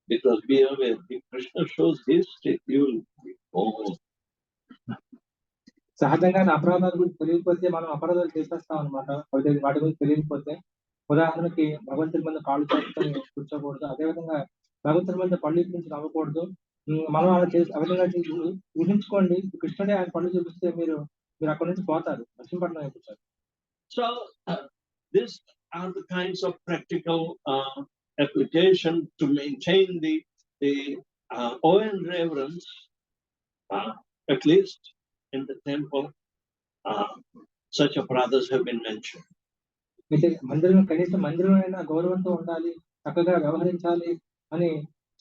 Because be aware, if Krishna shows his teeth, you will be, oh. సహజంగానే అపరాధాల గురించి తెలియకపోతే మనం అపరాధాలు చేసేస్తాం అనమాట. వాటి గురించి తెలియకపోతే. ఉదాహరణకి భగవంతుడి మీద కాళ్ళు చాపుకొని కూర్చోకూడదు. అదేవిధంగా భగవంతుడి మీద పళ్ళు చూపించి నవ్వకూడదు. మనం అలా చేసి ఆ విధంగా చేసి ఊహించుకోండి, కృష్ణుడే ఆయన పళ్ళు చూపిస్తే మీరు అక్కడి నుంచి పోతారు. పశ్చిమపట్నం అయిపోతారు. So these are the kinds of practical application to maintain the awe and reverence, at least in the temple. Such aparadhas have been mentioned. అయితే కనీసం మందిరం అయినా గౌరవంతో ఉండాలి, చక్కగా వ్యవహరించాలి అని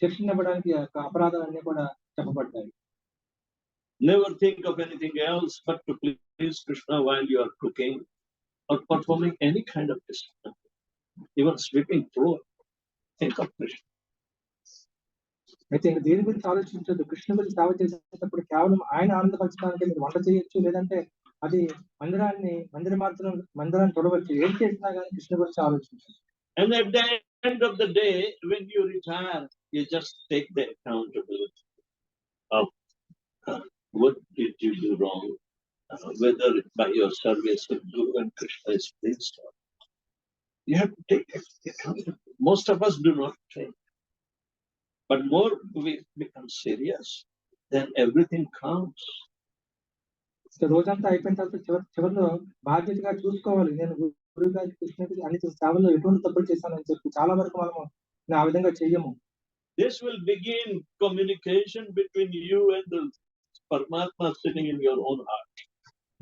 శిక్షించబడడానికి అపరాధాలన్నీ కూడా చెప్పబడ్డాయి. Never think of anything else but to please Krishna while you are cooking or performing any kind of discipline. Even sweeping floor, think of Krishna. అయితే ఇంక దేని గురించి ఆలోచించొద్దు. కృష్ణ గురించి సేవ చేసేటప్పుడు కేవలం ఆయన ఆనందపరచడానికి మీరు వంట చేయొచ్చు, లేదంటే అది మందిరాన్ని చూడవచ్చు. ఏం చేసినా కానీ కృష్ణ గురించి ఆలోచించండి. And at the end of the day, when you retire, you just take the accountability of what did you do wrong, whether by your service of Guru and Krishna is pleased. You have to take accountability. Most of us do not take. But more we become serious, then everything counts. రోజంతా అయిపోయిన తర్వాత చివరిలో బాధ్యతగా చూసుకోవాలి. నేను గురువు గారికి కృష్ణకి అన్ని సేవల్లో ఎటువంటి తప్పులు చేశానని చెప్పి చాలా వరకు మనము ఆ విధంగా చెయ్యము. This will begin communication between you and the Paramatma sitting in your own heart.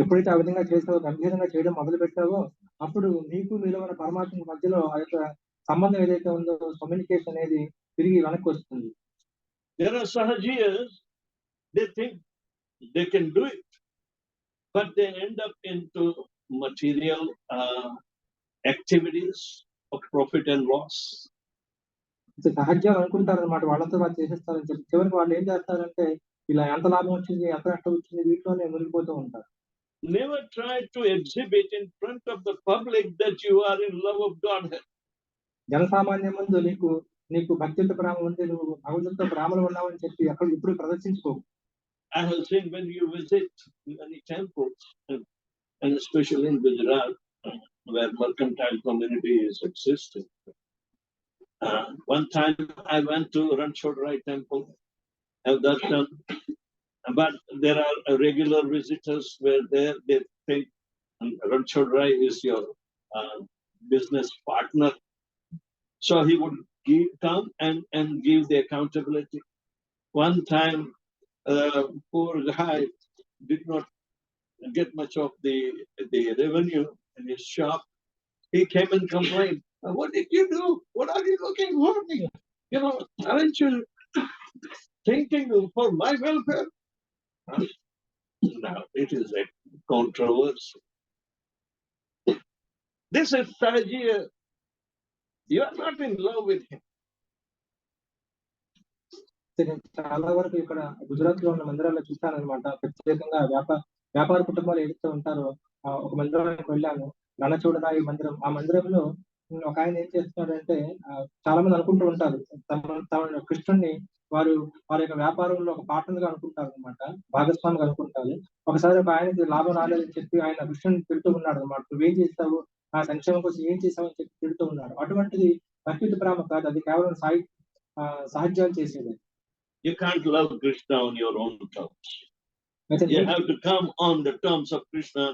ఎప్పుడైతే ఆ విధంగా చేసావో, గంభీరంగా చేయడం మొదలు పెట్టావో, అప్పుడు నీకు మీలో ఉన్న పరమాత్మ మధ్యలో ఆ యొక్క సంబంధం ఏదైతే ఉందో, కమ్యూనికేషన్ అనేది తిరిగి వెనక్కి వస్తుంది. There are sahajiyas, they think they can do it, but they end up into material activities of profit and loss. సహజంగా అనుకుంటారు అనమాట, వాళ్ళంతా వాళ్ళు చేసేస్తారని చెప్పి. చివరికి వాళ్ళు ఏం చేస్తారంటే, ఇలా ఎంత లాభం వచ్చింది, ఎంత నష్టం వచ్చింది, వీటిలోనే మునిగిపోతూ ఉంటారు. Never try to exhibit in front of the public that you are in love of Godhead. జనసామాన్యం ముందు నీకు భక్తితో ప్రేమ ఉంది, నువ్వు భగవంతుడితో ప్రేమలో ఉన్నావని చెప్పి అక్కడ ఇప్పుడు ప్రదర్శించుకో. I have seen when you visit many temples, and especially in Gujarat, where mercantile community is existing. One time I went to Ranchodrai temple, have darshan, but there are regular visitors where they think Ranchodrai is your business partner. So he would come and give the accountability. One time, poor guy did not get much of the revenue in his shop. He came and complained, "What did you do? What are you looking for me? Aren't you thinking for my welfare?" Now, it is a controversy. This is Sahajiya. You are not in love with him. చాలా వరకు ఇక్కడ గుజరాత్ లో ఉన్న మందిరాల్లో చూస్తానన్నమాట. ప్రత్యేకంగా వ్యాపార కుటుంబాలు ఏదైతే ఉంటారో, ఒక మందిరానికి వెళ్ళాను, రణచూడరాయి మందిరం. ఆ మందిరంలో ఒక ఆయన ఏం చేస్తున్నాడంటే, చాలా మంది అనుకుంటూ ఉంటారు తమ కృష్ణుడిని వారి యొక్క వ్యాపారంలో ఒక పార్ట్నర్ గా అనుకుంటారు అనమాట, భాగస్వామిగా అనుకుంటారు. ఒకసారి ఒక ఆయనకి లాభం రాలేదని చెప్పి ఆయన కృష్ణుని తిడుతూ ఉన్నాడు అనమాట. నువ్వేం చేస్తావు, ఆ సంక్షేమం కోసం ఏం చేస్తావు అని చెప్పి తిడుతూ ఉన్నాడు. అటువంటిది భక్తి ప్రేమ కాదు, అది కేవలం సాహిత్యాలు చేసేది. You can't love Krishna on your own terms. You have to come on the terms of Krishna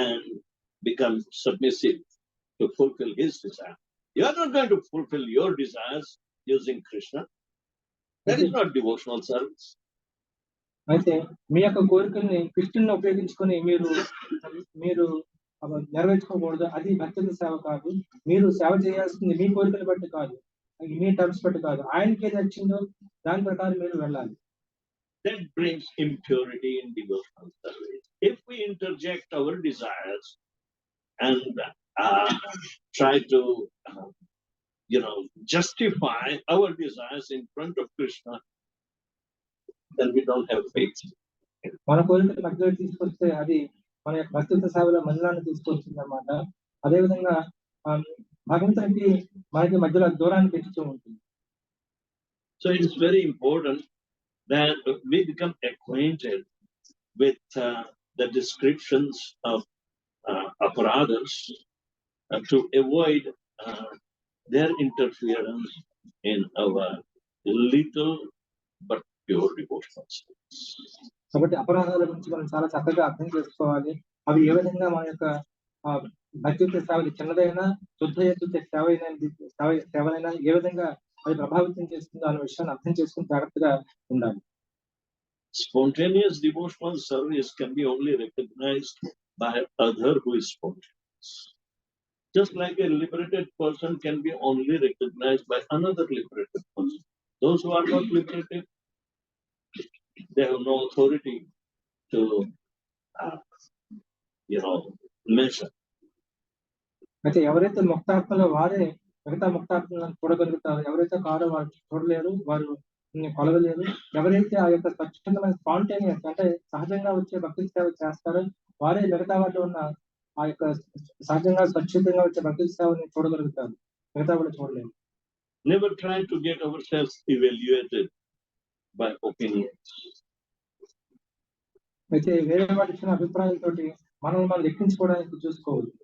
and become submissive to fulfill his desire. You are not going to fulfill your desires using Krishna. That is not devotional service. అయితే మీ యొక్క కోరికల్ని కృష్ణుని ఉపయోగించుకొని మీరు నెరవేర్చుకోకూడదు. అది భక్తుల సేవ కాదు. మీరు సేవ చేయాల్సింది మీ కోరికలు బట్టి కాదు, మీ టర్మ్స్ బట్టి కాదు. ఆయనకి ఏది నచ్చిందో దాని ప్రకారం మీరు వెళ్ళాలి. That brings impurity in devotional service. If we interject our desires and try to justify our desires in front of Krishna, then we don't have faith. మన కోరికలు మధ్యలో తీసుకొస్తే అది మన యొక్క భక్తుల సేవలో మందిరాన్ని తీసుకొస్తుంది అన్నమాట. అదేవిధంగా భగవంతునికి మనకి మధ్యలో దూరాన్ని పెంచుతూ ఉంటుంది. So it is very important that we become acquainted with the descriptions of aparadhas to avoid their interference in our little but pure devotional service. కాబట్టి అపరాధాల గురించి మనం చాలా చక్కగా అర్థం చేసుకోవాలి. అవి ఏ విధంగా మన యొక్క భక్తియుక్త సేవలు చిన్నదైనా శుద్ధ ఎత్తుత సేవలైనా ఏ విధంగా అది ప్రభావితం చేస్తుందో అనే విషయాన్ని అర్థం చేసుకుని జాగ్రత్తగా ఉండాలి. Spontaneous devotional service can be only recognized by other who is spontaneous. Just like a liberated person can be only recognized by another liberated person. Those who are not liberated, they have no authority to, measure. అయితే ఎవరైతే ముక్తాత్మలో వారే మిగతా ముక్తాత్మలను చూడగలుగుతారు. ఎవరైతే కారో వారు చూడలేరు, వారు కొలవలేరు. ఎవరైతే ఆ యొక్క స్వచ్ఛందమైన స్పాంటేనియస్ అంటే సహజంగా వచ్చే భక్తి సేవ చేస్తారో వారే మిగతా వాళ్ళు ఉన్న ఆ యొక్క సహజంగా స్వచ్ఛందంగా వచ్చే భక్తి సేవని చూడగలుగుతారు. మిగతా వాళ్ళు చూడలేరు. Never try to get ourselves evaluated by opinions. అయితే వేరే వారి ఇచ్చిన అభిప్రాయాలతోటి మనం లెక్కించుకోవడానికి చూసుకోవద్దు.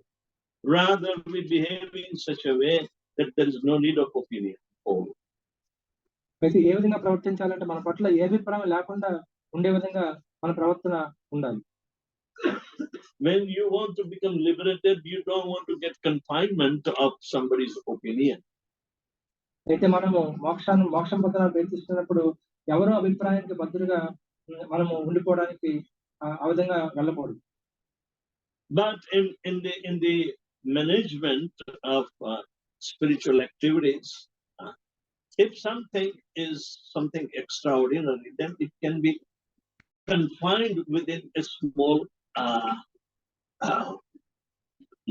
Rather, we behave in such a way that there is no need of opinion. అయితే ఏ విధంగా ప్రవర్తించాలంటే మన పట్ల ఏ అభిప్రాయం లేకుండా ఉండే విధంగా మన ప్రవర్తన ఉండాలి. When you want to become liberated, you don't want to get confinement of somebody's opinion. అయితే మనము మోక్షం పొందడానికి ప్రయత్నిస్తున్నప్పుడు ఎవరో అభిప్రాయానికి బదులుగా మనము ఉండిపోవడానికి ఆ విధంగా వెళ్ళకూడదు. But in the management of spiritual activities, if something is something extraordinary, then it can be confined within a small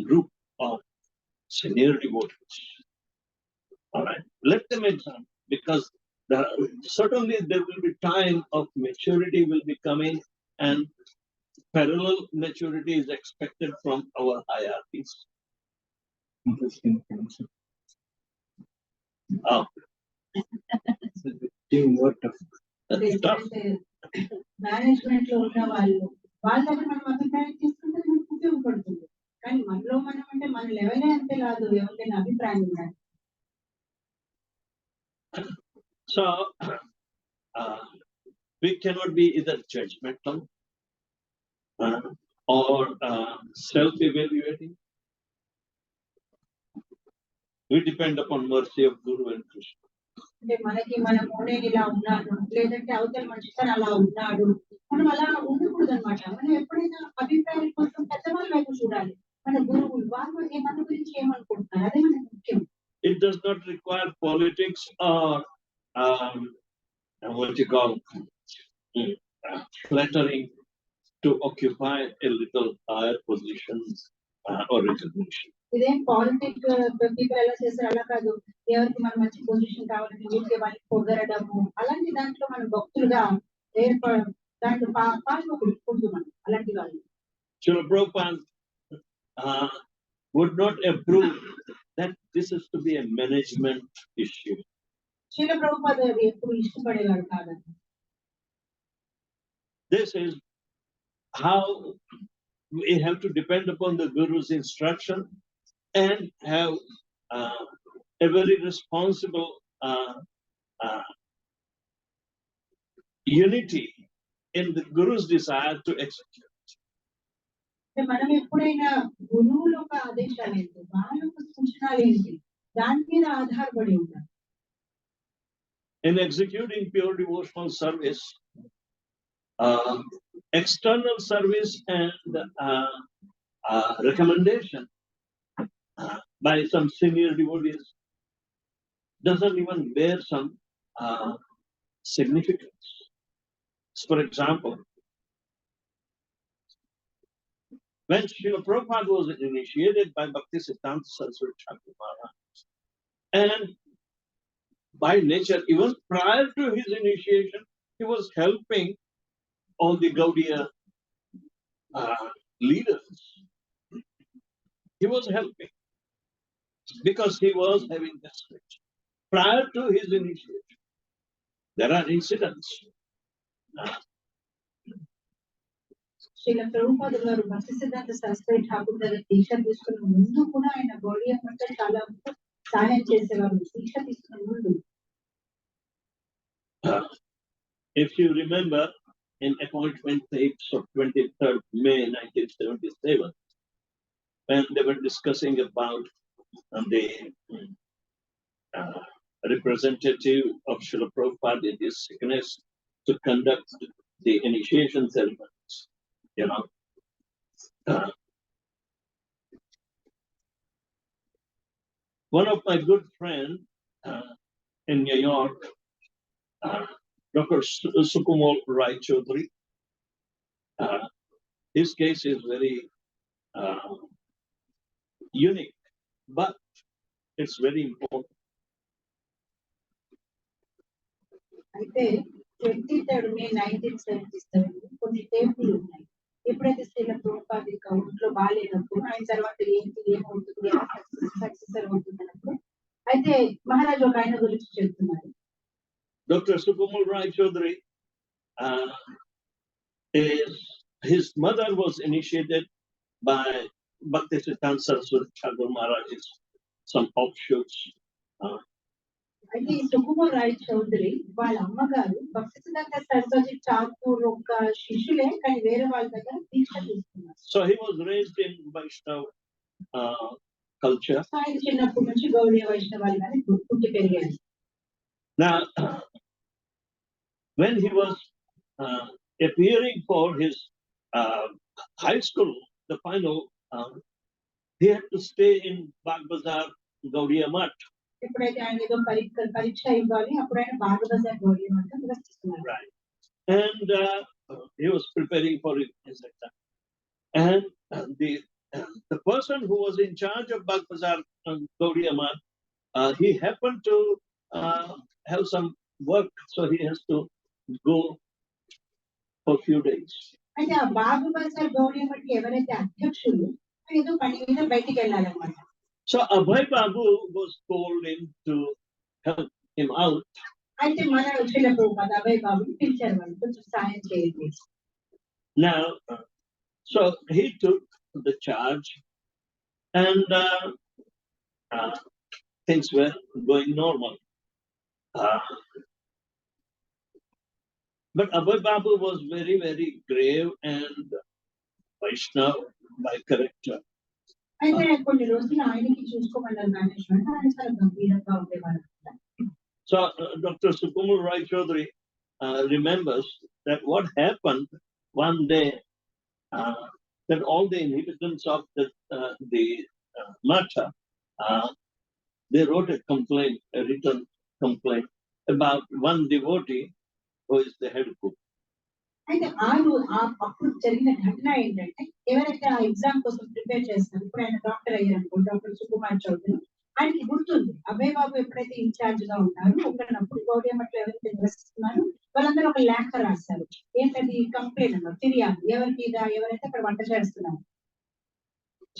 group of senior devotees. All right, let them examine, because certainly there will be time of maturity will be coming, and parallel maturity is expected from our hierarchies. Interesting. Management లో ఉన్న వాళ్ళ దగ్గర మనం అభిప్రాయం తీసుకుంటే మనకు ఉపయోగపడుతుంది. కానీ మనలో మనం అంటే మన లెవెలే అంతే కాదు, ఎవరికైనా అభిప్రాయం ఉండాలి. So we cannot be either judgmental or self-evaluating. We depend upon mercy of Guru and Krishna. అంటే మనకి మనము నేను ఇలా ఉన్నాను, లేదంటే అవతల మనిషి అలా ఉన్నాడు, మనం అలా ఉండకూడదు అనమాట. మనం ఎప్పుడైనా అభిప్రాయాల కోసం పెద్దవాళ్ళ వైపు చూడాలి. మన గురువులు వాళ్ళు మన గురించి ఏమనుకుంటున్నారు, అదే మనకు ముఖ్యం. It does not require politics or what you call flattering to occupy a little higher position or recognition. ఇదేం పాలిటిక్ పీపుల్ ఎలా చేస్తారు అలా కాదు. ఎవరికి మనం మంచి పొజిషన్ కావాలని ఊరికే వాళ్ళకి పొగరడము అలాంటి దాంట్లో మనం భక్తులుగా దాంట్లో పాల్గొకూడదు మనం అలాంటి వాళ్ళు. Srila Prabhupada would not approve that this is to be a management issue. Srila Prabhupada ఎప్పుడు ఇష్టపడేవారు కాదండి. This is how we have to depend upon the Guru's instruction and have a very responsible unity in the Guru's desire to execute. మనం ఎప్పుడైనా గురువుల యొక్క ఆదేశాలు ఏంటి, వాళ్ళ యొక్క సూచనలు ఏంటి, దాని మీద ఆధారపడి ఉంటారు. In executing pure devotional service, external service and recommendation by some senior devotees doesn't even bear some significance. For example, when Srila Prabhupada was initiated by Bhakti Siddhanta Saraswati Thakur Maharaj, and by nature, even prior to his initiation, he was helping all the Gaudiya leaders. He was helping because he was having this scripture. Prior to his initiation, there are incidents. Srila Prabhupada గారు భక్తి సిద్ధాంత శాస్త్రి ఠాకూర్ గారి దీక్ష తీసుకున్న ముందు కూడా ఆయన గౌడీయ మఠం చాలా సహాయం చేసేవారు. దీక్ష తీసుకున్న ముందు if you remember, in appointment dates of 23rd May 1977, when they were discussing about the representative of Srila Prabhupada in his sickness to conduct the initiation ceremonies, you know. One of my good friends in New York, Dr. Sukumal Rai Chaudhary, his case is very unique, but it's very important. అయితే 23rd May 1977 కొన్ని టేపులు ఉన్నాయి. ఎప్పుడైతే శ్రీల ప్రభుపాద ఒంట్లో బాగాలేనప్పుడు ఆయన తర్వాత ఏమవుతుంది successor అవుతుంది అన్నప్పుడు అయితే మహారాజు ఒక ఆయన గురించి చెప్తున్నారు. Dr. Sukumal Rai Chaudhary, his mother was initiated by Bhaktisiddhanta Saraswati Thakur Maharaj's some offshoots. అయితే ఈ సుకుమార్ రాయ్ చౌదరి వాళ్ళ అమ్మగారు భక్తి సిద్ధాంత సరస్వతి ఠాకూర్ ఒక శిష్యులే, కానీ వేరే వాళ్ళ దగ్గర దీక్ష తీసుకున్నారు. So he was raised in Vaishnava culture. So ఆయన చిన్నప్పటి నుంచి గౌడీయ వైష్ణవాలుగానే పుట్టి పెరిగారు. Now, when he was appearing for his high school, the final, he had to stay in Bagh Bazar, Gaudiya Math. ఎప్పుడైతే ఆయన ఏదో పరీక్ష ఇవ్వాలి, అప్పుడు ఆయన బాగా బజార్ గౌడీయ మఠం నివసిస్తున్నారు. Right. And he was preparing for his exam. And the person who was in charge of Bagh Bazar, Gaudiya Math, he happened to have some work, so he has to go for a few days. అయితే ఆ బాబు బజార్ గౌడీయ మఠం ఎవరైతే అధ్యక్షులు ఏదో పని మీద బయటికి వెళ్ళాలన్నమాట. So Abhay Babu was told him to help him out. అయితే మన శ్రీల ప్రభుపాద అభయ్ బాబుని పిలిచారు, వాళ్ళు కొంచెం సాయం చేయండి. Now, so he took the charge, and things were going normal. But Abhay Babu was very, very grave and Vaishnava by character. అయితే కొన్ని రోజులు ఆయనకి చూసుకోమన్నారు మేనేజ్మెంట్, ఆయన చాలా గంభీరంగా ఉండేవారు. So Dr. Sukumal Rai Chaudhary remembers that what happened one day, that all the inhabitants of the Matha, they wrote a complaint, a written complaint about one devotee who is the head cook. అయితే అప్పుడు జరిగిన ఘటన ఏంటంటే, ఎవరైతే ఆ exam కోసం prepare చేస్తారు, ఇప్పుడు ఆయన డాక్టర్ అయ్యారు డాక్టర్ సుకుమార్ చౌదరి, ఆయనకి గుర్తుంది అభయ్ బాబు ఎప్పుడైతే ఇన్ఛార్జ్ గా ఉన్నారు ఒకనప్పుడు గౌడీయ మఠంలో ఎవరైతే నివసిస్తున్నారు వాళ్ళందరూ ఒక లేఖ రాస్తారు. ఏంటది? కంప్లైంట్ అన్నమాట, ఫిర్యాదు. ఎవరికి ఎవరైతే అక్కడ వంట చేస్తున్నారు.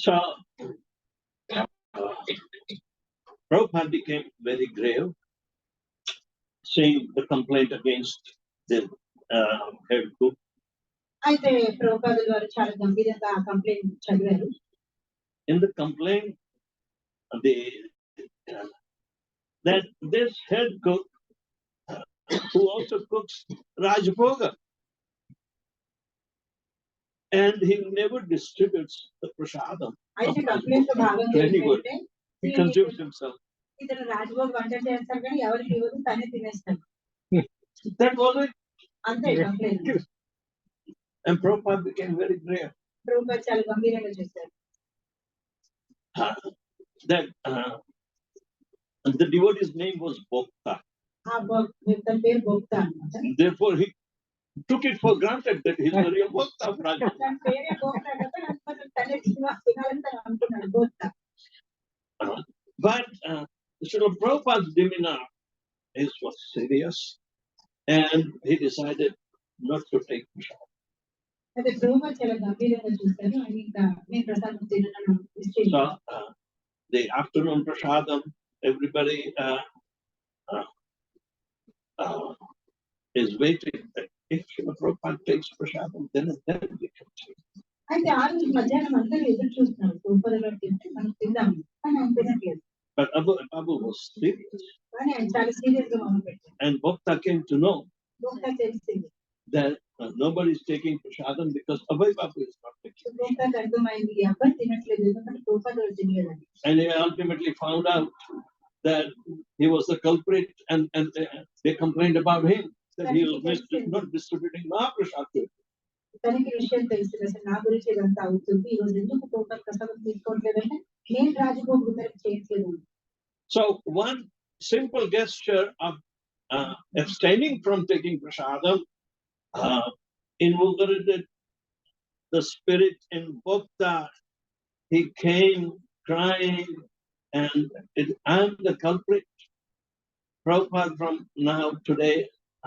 So Prabhupada became very grave, saying the complaint against the head cook. అయితే ప్రభుపాద గారు చాలా గంభీరంగా ఆ కంప్లైంట్ చదివారు. In the complaint, that this head cook, who also cooks Rajbhoga, and he never distributes the prasadam. అయితే కంప్లైంట్ లో భాగంగా Very good. ఏంటంటే, He consumes himself. ఇతను రాజ్భోగ్ వంట చేస్తారు కానీ ఎవరికి ఇవ్వదు, తనే తినేస్తాడు. That was it. అంతే complaint. And Prabhupada became very grave. Prabhupada చాలా గంభీరంగా చేశారు. That the devotee's name was Bhokta. ఆ తన పేరు భోక్త అన్నమాట. Therefore, he took it for granted that he's the real Bhokta of Rajbhoga. తన పేరే భోక్త కదా, అందుకని తనే తినాలని తను అనుకున్నాడు భోక్త. But Srila Prabhupada's demeanor was serious, and he decided not to take prasad. అయితే ప్రభుపాద చాలా గంభీరంగా చూస్తారు. ఆయన ఇంకా నేను ప్రసాదం తినను. So the afternoon prasadam, everybody is waiting. if Srila Prabhupada takes prasadam, then we can take. అయితే ఆ రోజు మధ్యాహ్నం అంతా ఎదురు చూస్తున్నారు రూపంలో తింటే మనం తిందాము కానీ ఆయన తినట్లేదు. But Babu was serious. కానీ ఆయన చాలా సీరియస్ గా మొదలు పెట్టారు. And Bhakta came to know భోక్తా తెలిసింది that nobody is taking prasadam because Abhay Babu is not taking. భోక్తాకి అర్థమైంది ఈ అబ్బాయి తినట్లేదు ఎందుకంటే రూపాయలు తినలేదని. And he ultimately found out that he was the culprit, and they complained about him that he was not distributing Mahaprasad. తనకి విషయం తెలిసింది అసలు నా గురించి ఇదంతా అవుతుంది ఈ రోజు ఎందుకు రూపాయల ప్రసాదం తీసుకోవట్లేదంటే నేను రాజభోగు తనకి చేయట్లేదు. So one simple gesture of abstaining from taking prasadam invigorated the spirit in Bhakta. He came crying, and I'm the culprit. Prabhupada, from now today,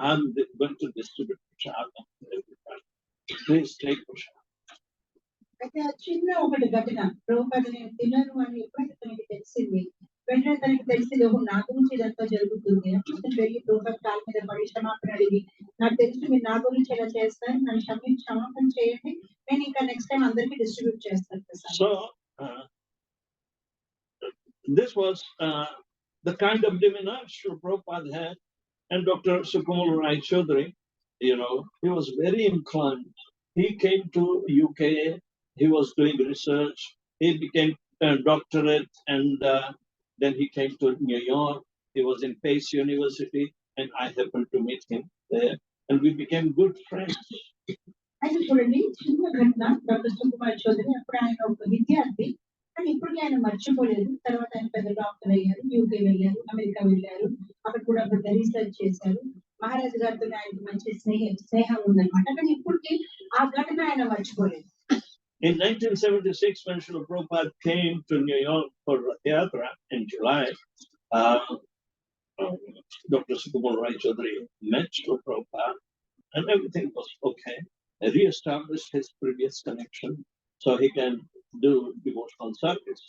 I'm going to distribute prasadam to everybody. Please take prasadam. అయితే ఆ చిన్న ఒకటి ఘటన ప్రభుపాద నేను తినను అని ఎప్పుడైతే తనకి తెలిసింది వెంటనే తనకి తెలిసింది ఓహో నా గురించి ఇదంతా జరుగుతుంది అప్పుడు వెళ్ళి ప్రభుపాద కాళ్ళ మీద పడి క్షమాపణ అడిగి నాకు తెలిసి మీరు నా గురించి ఎలా చేస్తారు నన్ను క్షమాపణ చేయండి నేను ఇంకా నెక్స్ట్ టైం అందరికీ డిస్ట్రిబ్యూట్ చేస్తాను. So this was the kind of demeanor Srila Prabhupada had, and Dr. Sukamal Rai Chaudhary, he was very inclined. He came to UK, he was doing research, he became a doctorate, and then he came to New York. He was in Pace University, and I happened to meet him there, and we became good friends. అయితే చూడండి చిన్న ఘటన doctor Sukumar Chowdary అప్పుడు ఆయన ఒక విద్యార్థి కానీ ఇప్పటికీ ఆయన మర్చిపోలేదు. తర్వాత ఆయన పెద్ద డాక్టర్ అయ్యారు, యూకే వెళ్ళారు, అమెరికా వెళ్ళారు, అక్కడ కూడా పెద్ద రీసెర్చ్ చేశారు. మహారాజు గారితో ఆయనకు మంచి స్నేహం ఉందన్నమాట. కానీ ఇప్పటికీ ఆ ఘటన ఆయన మర్చిపోలేదు. In 1976, when Srila Prabhupada came to New York for Rath Yatra in July, Dr. Sukamal Rai Chaudhary met Srila Prabhupada, and everything was okay. He re-established his previous connection so he can do devotional service.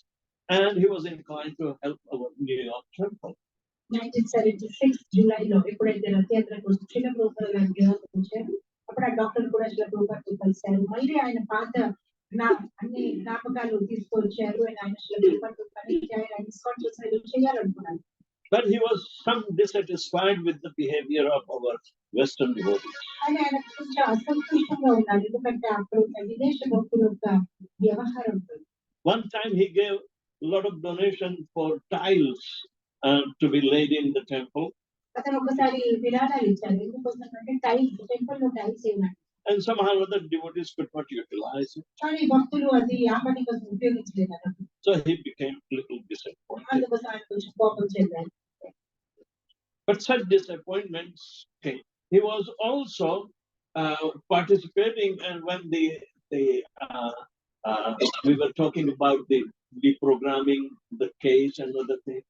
And he was inclined to help our New York temple. 1976 జూలైలో ఎప్పుడైతే రథయాత్రకు శ్రీల ప్రభుపాద గారు New York వచ్చారు అప్పుడు ఆ doctor కూడా శ్రీల ప్రభుపాదతో కలిశారు. మళ్ళీ ఆయన పాత అన్ని జ్ఞాపకాలు తీసుకొచ్చారు. ఆయన శ్రీల ప్రభుపాదతో కలిసి ఆయన డిస్కౌంట్ చేసిన చేయాలనుకున్నారు. But he was some dissatisfied with the behavior of our Western devotees. ఆయన కొంచెం అసంతృప్తంగా ఉన్నారు ఎందుకంటే అప్పుడు విదేశ భక్తుల యొక్క వ్యవహారం. One time he gave a lot of donation for tiles to be laid in the temple. అతను ఒకసారి విరాళాలు ఇచ్చారు ఎందుకోసం అంటే టైల్స్ టెంపుల్ లో టైల్స్ ఏమన్నారు. And somehow other devotees could not utilize it. కానీ భక్తులు అది ఆ పని కోసం ఉపయోగించలేదు. So he became a little disappointed. అందుకోసం ఆయన కొంచెం కోపం చెందారు. But such disappointments came. He was also participating, and when we were talking about the deprogramming the case and other things.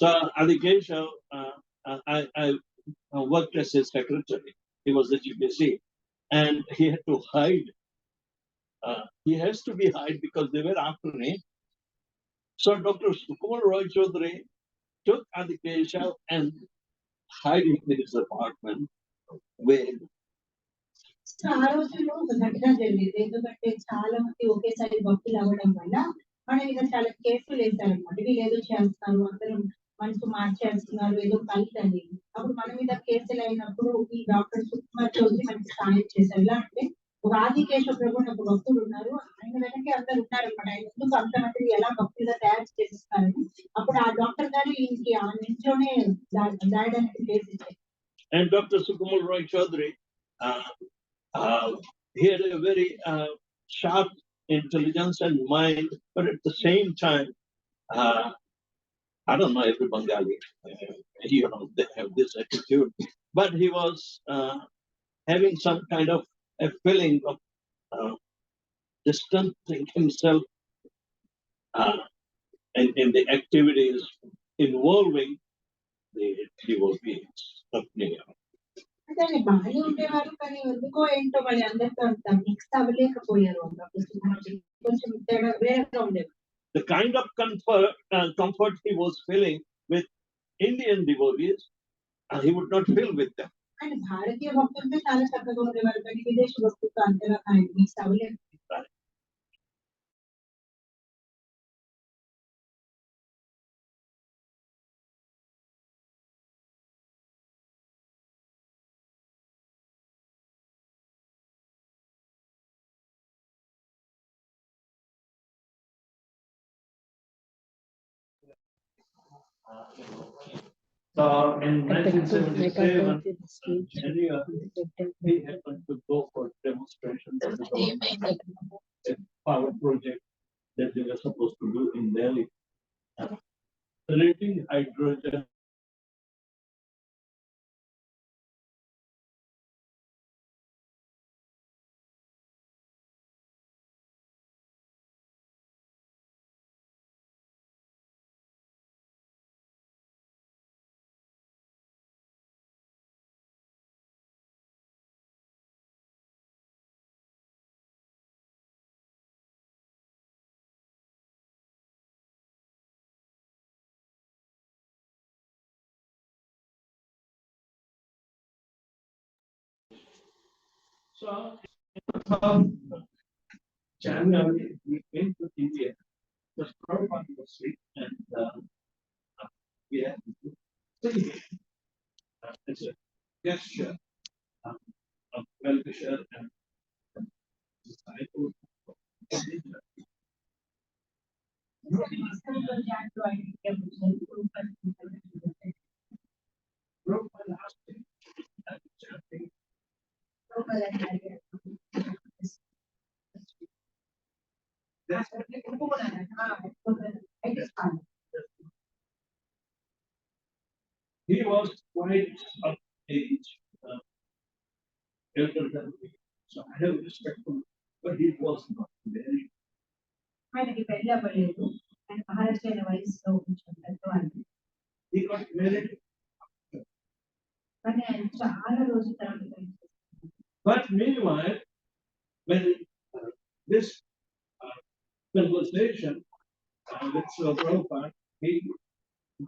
So Adikesha, I worked as his secretary. He was the GPC, and he had to hide. He has to be hide because they were after him. So Dr. Sukamal Roy Chaudhary took Adikesha and hide him in his apartment. Where ఆ రోజుల్లో ఒక ఘటన జరిగింది ఎందుకంటే చాలా మంది ఒకేసారి భక్తులు అవ్వడం వల్ల మన మీద చాలా కేసులు వేశారనమాట. వీళ్ళు ఏదో చేస్తున్నారు, అందరూ మనసు మార్చేస్తున్నారు, ఏదో కలిసి అప్పుడు మన మీద కేసులు అయినప్పుడు ఈ డాక్టర్ సుకుమార్ చౌదరి మనకి సహాయం చేశారు. ఎలా అంటే ఒక ఆదికేశవ ప్రభు ఒక భక్తులు ఉన్నారు, ఆయన వెనకే అందరు ఉన్నారనమాట. ఆయన ఎందుకు అంతమంది ఎలా భక్తులుగా తయారు చేసిస్తారని అప్పుడు ఆ డాక్టర్ గారు ఈయనకి ఆ నింట్లోనే దాయడానికి కేసు ఇచ్చారు. And Dr. Sukamal Roy Chaudhary, he had a very sharp intelligence and mind, but at the same time, I don't know every Bengali, they have this attitude, but he was having some kind of a feeling of distancing himself in the activities involving the devotees of New York. అంటే ఆయన బాగానే ఉండేవారు కానీ ఎందుకో ఏంటో మళ్ళీ అందరితో అంత మిక్స్ అవ్వలేకపోయారు. కొంచెం తేడా వేరేగా ఉండేది. The kind of comfort he was feeling with Indian devotees, he would not feel with them. ఆయన భారతీయ భక్తులతో చాలా చక్కగా ఉండేవారు కానీ విదేశీ భక్తులతో అంతగా ఆయన మిక్స్ అవ్వలేదు. So in 1977, January, he happened to go for demonstrations of a power project that they were supposed to do in Delhi. Creating hydrogen So, January, we came to India. The Prabhupada was sick, and we had to see him. It's a gesture of well-wisher and disciple. Prabhupada asked him, and chanting, he was quite of age, elder than me, so I have respect for him, but he was not very. ఆయనకి పెళ్లి అవ్వలేదు, ఆయన మహారాష్ట్ర వయసులో కొంచెం పెద్దవాళ్ళు. He got married, కానీ ఆయన చాలా రోజుల తర్వాత. but meanwhile, when this conversation with Srila Prabhupada, he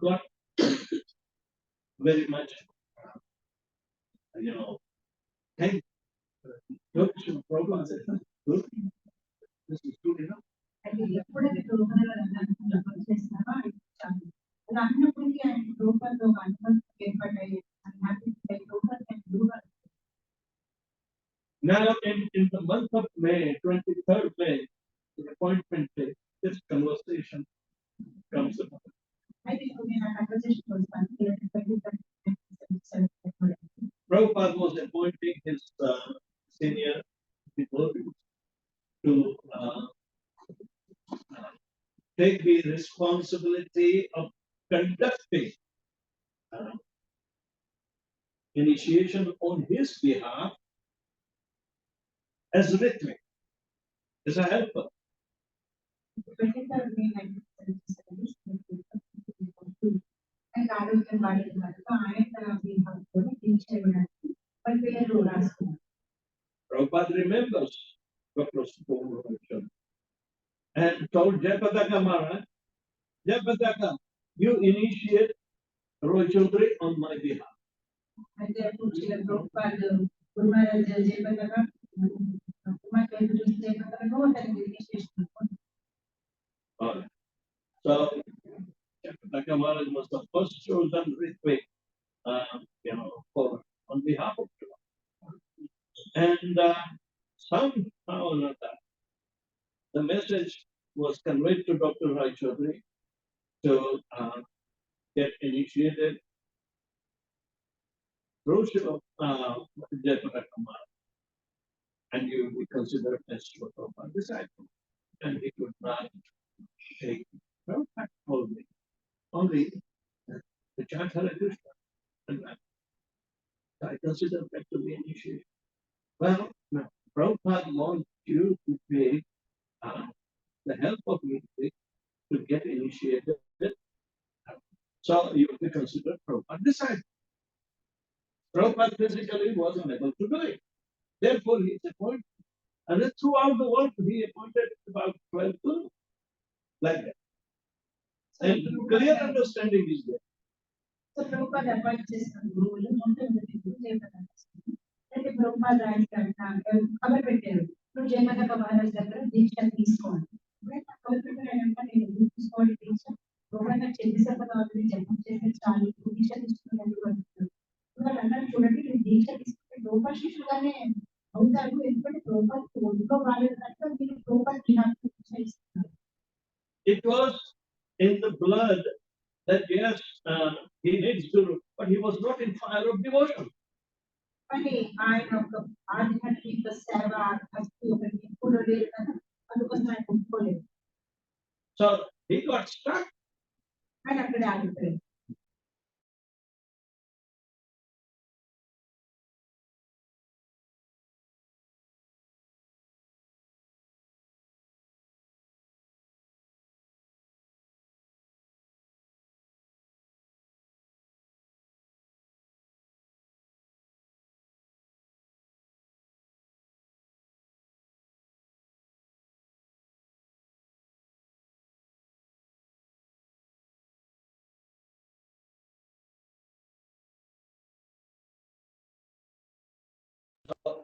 got very much, thank Srila Prabhupada said, good, this is good enough. అది ఎప్పుడైతే రూపాయలు చేసినామో అది అన్నప్పటికీ ఆయన రూపాయలు ఒక అనుభవం ఏర్పడ్డాయి. Now, in the month of May, 23rd May, the appointment day, this conversation comes about. Prabhupada was appointing his senior devotees to take the responsibility of conducting initiation on his behalf as rhythmic, as a helper. Prabhupada remembers Dr. Subramanian and told Jayapataka Maharaj, Jayapataka, you initiate Roy Chaudhary on my behalf. So, Jayapataka Maharaj was the first chosen Ritvik, for on behalf of Prabhupada. And somehow or another, the message was conveyed to Dr. Roy Chaudhary to get initiated through Jayapataka Maharaj, and you will be considered as Prabhupada disciple. And he could not take Prabhupada only the chant Hare Krishna. And I consider that to be initiated. Well, no, Prabhupada wants you to take the help of music to get initiated. So you will be considered Prabhupada disciple. Prabhupada physically was unable to do it. Therefore, he is appointed. And then throughout the world, he appointed about 12 gurus, like that. And clear understanding is there. So Prabhupada appointed some rule, అంటే ప్రభుపాద రాయడానికి కబర్ పెట్టారు నువ్వు జయమత మహారాజ్ దగ్గర దీక్ష తీసుకోండి కబర్ పెట్టారంటే నేను ఎందుకు తీసుకోవాలి దీక్ష గవర్నర్ నాకు చంద్రశేఖర్ జపం చేస్తే చాలు దీక్ష తీసుకున్నట్టు అంటున్నారు వాళ్ళు అన్నారు చూడండి మీరు దీక్ష తీసుకుంటే రూపా శిష్యుగానే అవుతారు ఎందుకంటే రూపాకి ఒంట్లో బాగాలేదు కనుక మీరు రూపాకి దీక్ష ఇస్తున్నారు. It was in the blood that yes, he needs Guru, but he was not in fire of devotion. కానీ ఆయన ఒక ఆధ్యాత్మిక సేవ భక్తి ఒకటి ఎప్పుడు లేదు కదా అందుకోసం ఆయన ఒప్పుకోలేదు. So he got stuck. ఆయన అక్కడే ఆగిపోయాడు.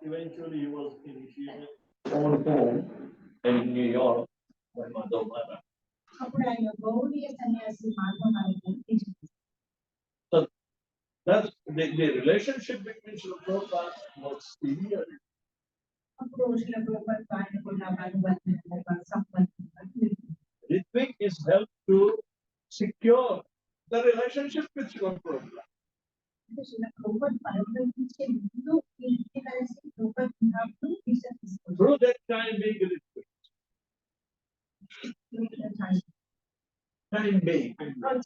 Eventually, he was initiated on home in New York by Madhavara. అప్పుడు ఆయన గౌడీయ సన్యాసి మార్గం. So that's the relationship between Srila Prabhupada was severe. అప్పుడు శ్రీల ప్రభుపాద ఆయనకున్న అనుబంధం సంబంధం Ritvik is helped to secure the relationship with Srila Prabhupada. అంటే శ్రీల ప్రభుపాద పరిగణించే ముందు ఈ ఇంటి కలిసి ప్రభుపాద ఉన్నప్పుడు దీక్ష తీసుకుంటారు. Through that time being Ritvik. Time being.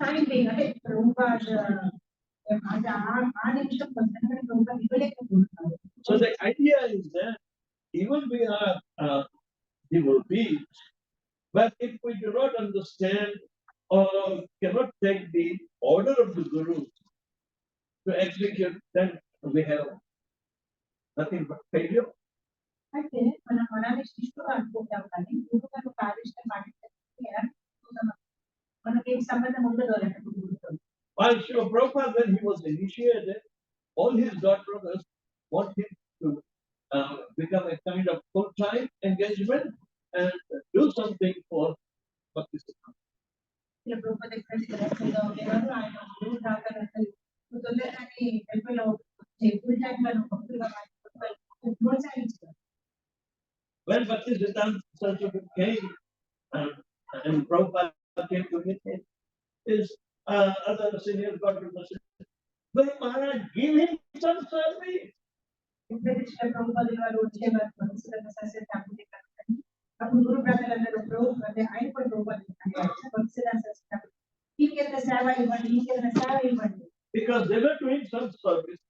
Time being అంటే ప్రభుపాద అంటే ఆ నిమిషం కొంచెం Prabhupada ఇవ్వలేకపోతున్నారు. So the idea is that even we are devotees, but if we do not understand or cannot take the order of the Guru to execute, then we have nothing but failure. అయితే మనం మనల్ని శిష్యుగా అనుకుంటాం కానీ గురువుగారు ఆదేశం పాటించడానికి ఎలా అనుకుంటాం? మనకి సంబంధం ఉండదు అన్నట్టు గురువుతో. While Srila Prabhupada, when he was initiated, all his god brothers want him to become a kind of full-time engagement and do something for Bhakti Siddhanta. ఇలా ప్రభుపాద ఎక్కడ ఉండేవారు ఆయన గురువు రాగలంటే తొందరగానే టెంపుల్లో ఫుల్ టైమ్ లో భక్తులుగా ప్రోత్సహించారు. When Bhakti Siddhanta Saraswati came and Prabhupada came to meet him, his other senior god brothers said, "Well, Maharaj, give him some service." ఎప్పుడైతే శ్రీ ప్రభుపాద గారు వచ్చేవారు భక్తులను సస్య తాకుతే కానీ అప్పుడు గురు బ్రదర్లందరూ ప్రభు అంటే ఆయన కూడా ప్రభుపాద భక్తులను సస్య ఈకేదైనా సేవ ఇవ్వండి ఈకేదైనా సేవ ఇవ్వండి. Because they were doing some service,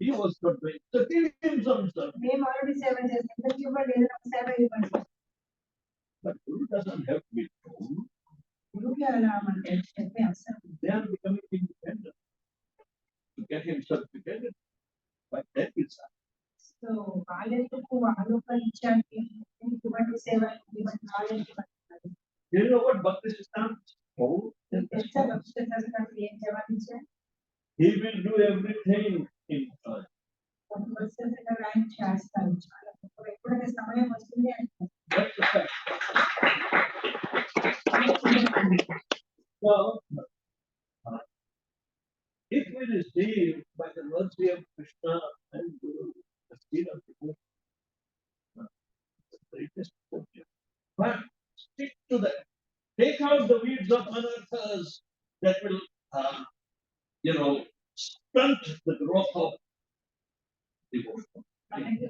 he was not doing. So give him some service. మేము ఆల్రెడీ సేవ చేస్తాం ఇవ్వండి ఏదైనా సేవ ఇవ్వండి. But Guru doesn't have to be told. గురువుకి అలా మనకి చెప్పే అవసరం. They are becoming independent. To get him certificated by that itself. So వాళ్ళెందుకు ఆలోచించడానికి ఇటువంటి సేవ ఇటువంటి ఆలోచించారు. Do you know what Bhakti Siddhanta told? తెలుసా భక్తుల శాస్త్రాలు ఏం జవాబించారు? He will do everything in time. భక్తుల ఆయన చేస్తారు చాలా ఎప్పుడైతే సమయం వస్తుంది అంటే That's the fact. So, if we receive by the mercy of Krishna and Guru the seed of devotion, the greatest fortune. But stick to that. Take out the weeds of anarthas that will, stunt the growth of devotion. మనకి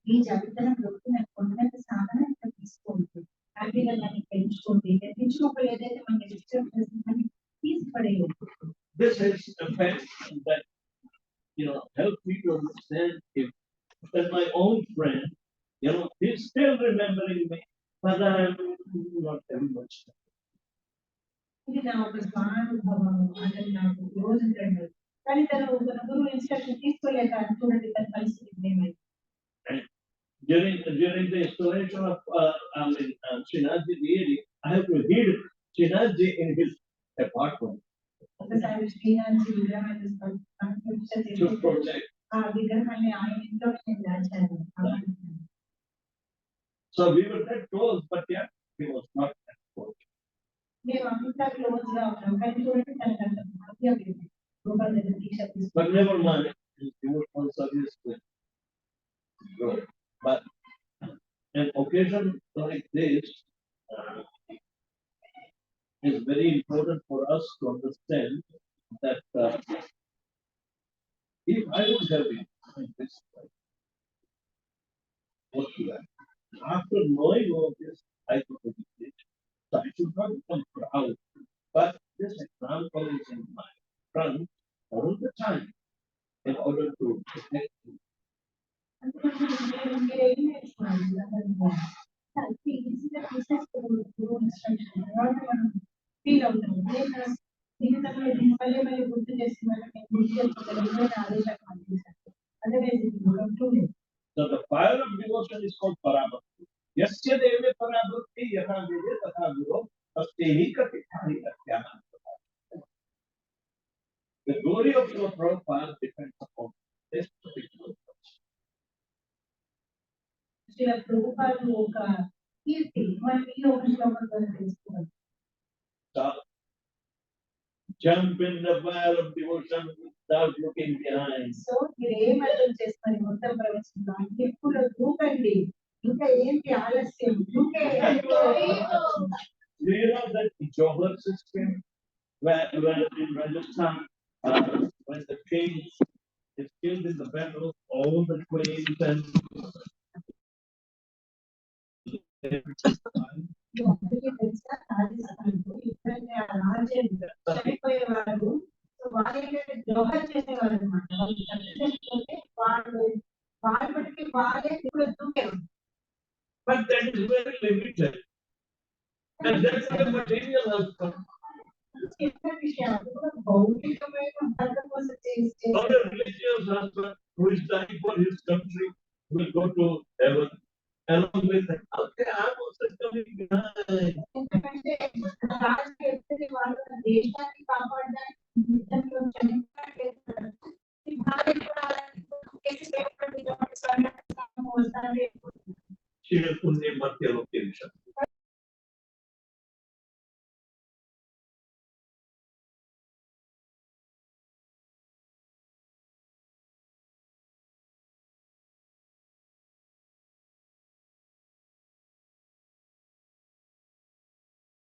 ఈ జాబితాను కొన్నంత సాధన తీసుకోండి హ్యాపీగా దాన్ని పెంచుకోండి పెంచుకోకపోతే ఏదైతే మనకి డిస్టర్బ్ చేస్తుందని తీసిపడేయదు. This is a fact that help me to understand if that my own friend, he's still remembering me, but I'm not very much. ఇది నా ఒక స్వానుభవం అంటే నాకు రోజు కానీ తను గురువు ఇన్స్ట్రక్షన్ తీసుకోలేక చూడండి తన పరిస్థితి ఏమైంది. During the installation of Srinathji deity, I have to heed Srinathji in his apart from ఒకసారి శ్రీనాథ్జీ విగ్రహం to protect. ఆ విగ్రహాన్ని ఆయన ఇంట్లో నేను దాచాను. So we were that close, but yeah, he was not that close. మేము అంతా క్లోజ్ గా ఉన్నాం కానీ చూడండి తనకు అంత భాగ్యం లేదు. గోపాల్ దగ్గర దీక్ష తీసుకుని But never mind, his devotional service will grow. But an occasion like this is very important for us to understand that if I would have been in this way, what should I do? After knowing all this, I could have been. So I should not become proud. But this example is in my front all the time in order to protect you. Feel అవుతాం జీవితంలో మళ్ళీ మళ్ళీ గుర్తు చేసి అదే So the fire of devotion is called parabhakti. Yasya deve parabhakti yaha deve tatha guru tastehi katithani katyana. The glory of your Prabhupada depends upon this particular person. Srila ప్రభుపాదులు ఒక కీర్తి మనం ఈ ఒక శ్లోకం ద్వారా తెలుసుకోవాలి. So jump in the fire of devotion without looking behind. So మీరు ఏం అర్థం చేసుకొని మొత్తం ప్రవచనం ఇప్పుడు దూకండి ఇంకా ఏంటి ఆలస్యం Do you know that Johar system, where in Rajasthan, when the king is killed in the battle, all the queens and చనిపోయేవారు వాళ్ళకి జోహర్ చేసేవారు అనమాట. వాళ్ళు వాళ్ళకి వాళ్ళే ఇప్పుడు దూకేవారు. but that is very limited. And that's the material husband. చిన్న విషయాలు భౌతికమైన భర్త కోసం చేస్తే Not a religious husband who is dying for his country will go to heaven. Along with that, okay, I'm also coming behind. ఎందుకంటే రాజు ఎత్తుని వాళ్ళు దేశాన్ని కాపాడడానికి యుద్ధంలో చనిపోయారు. ఈ భార్య కూడా అలాంటి Shri Punya Matya Loke Vishakhapatnam.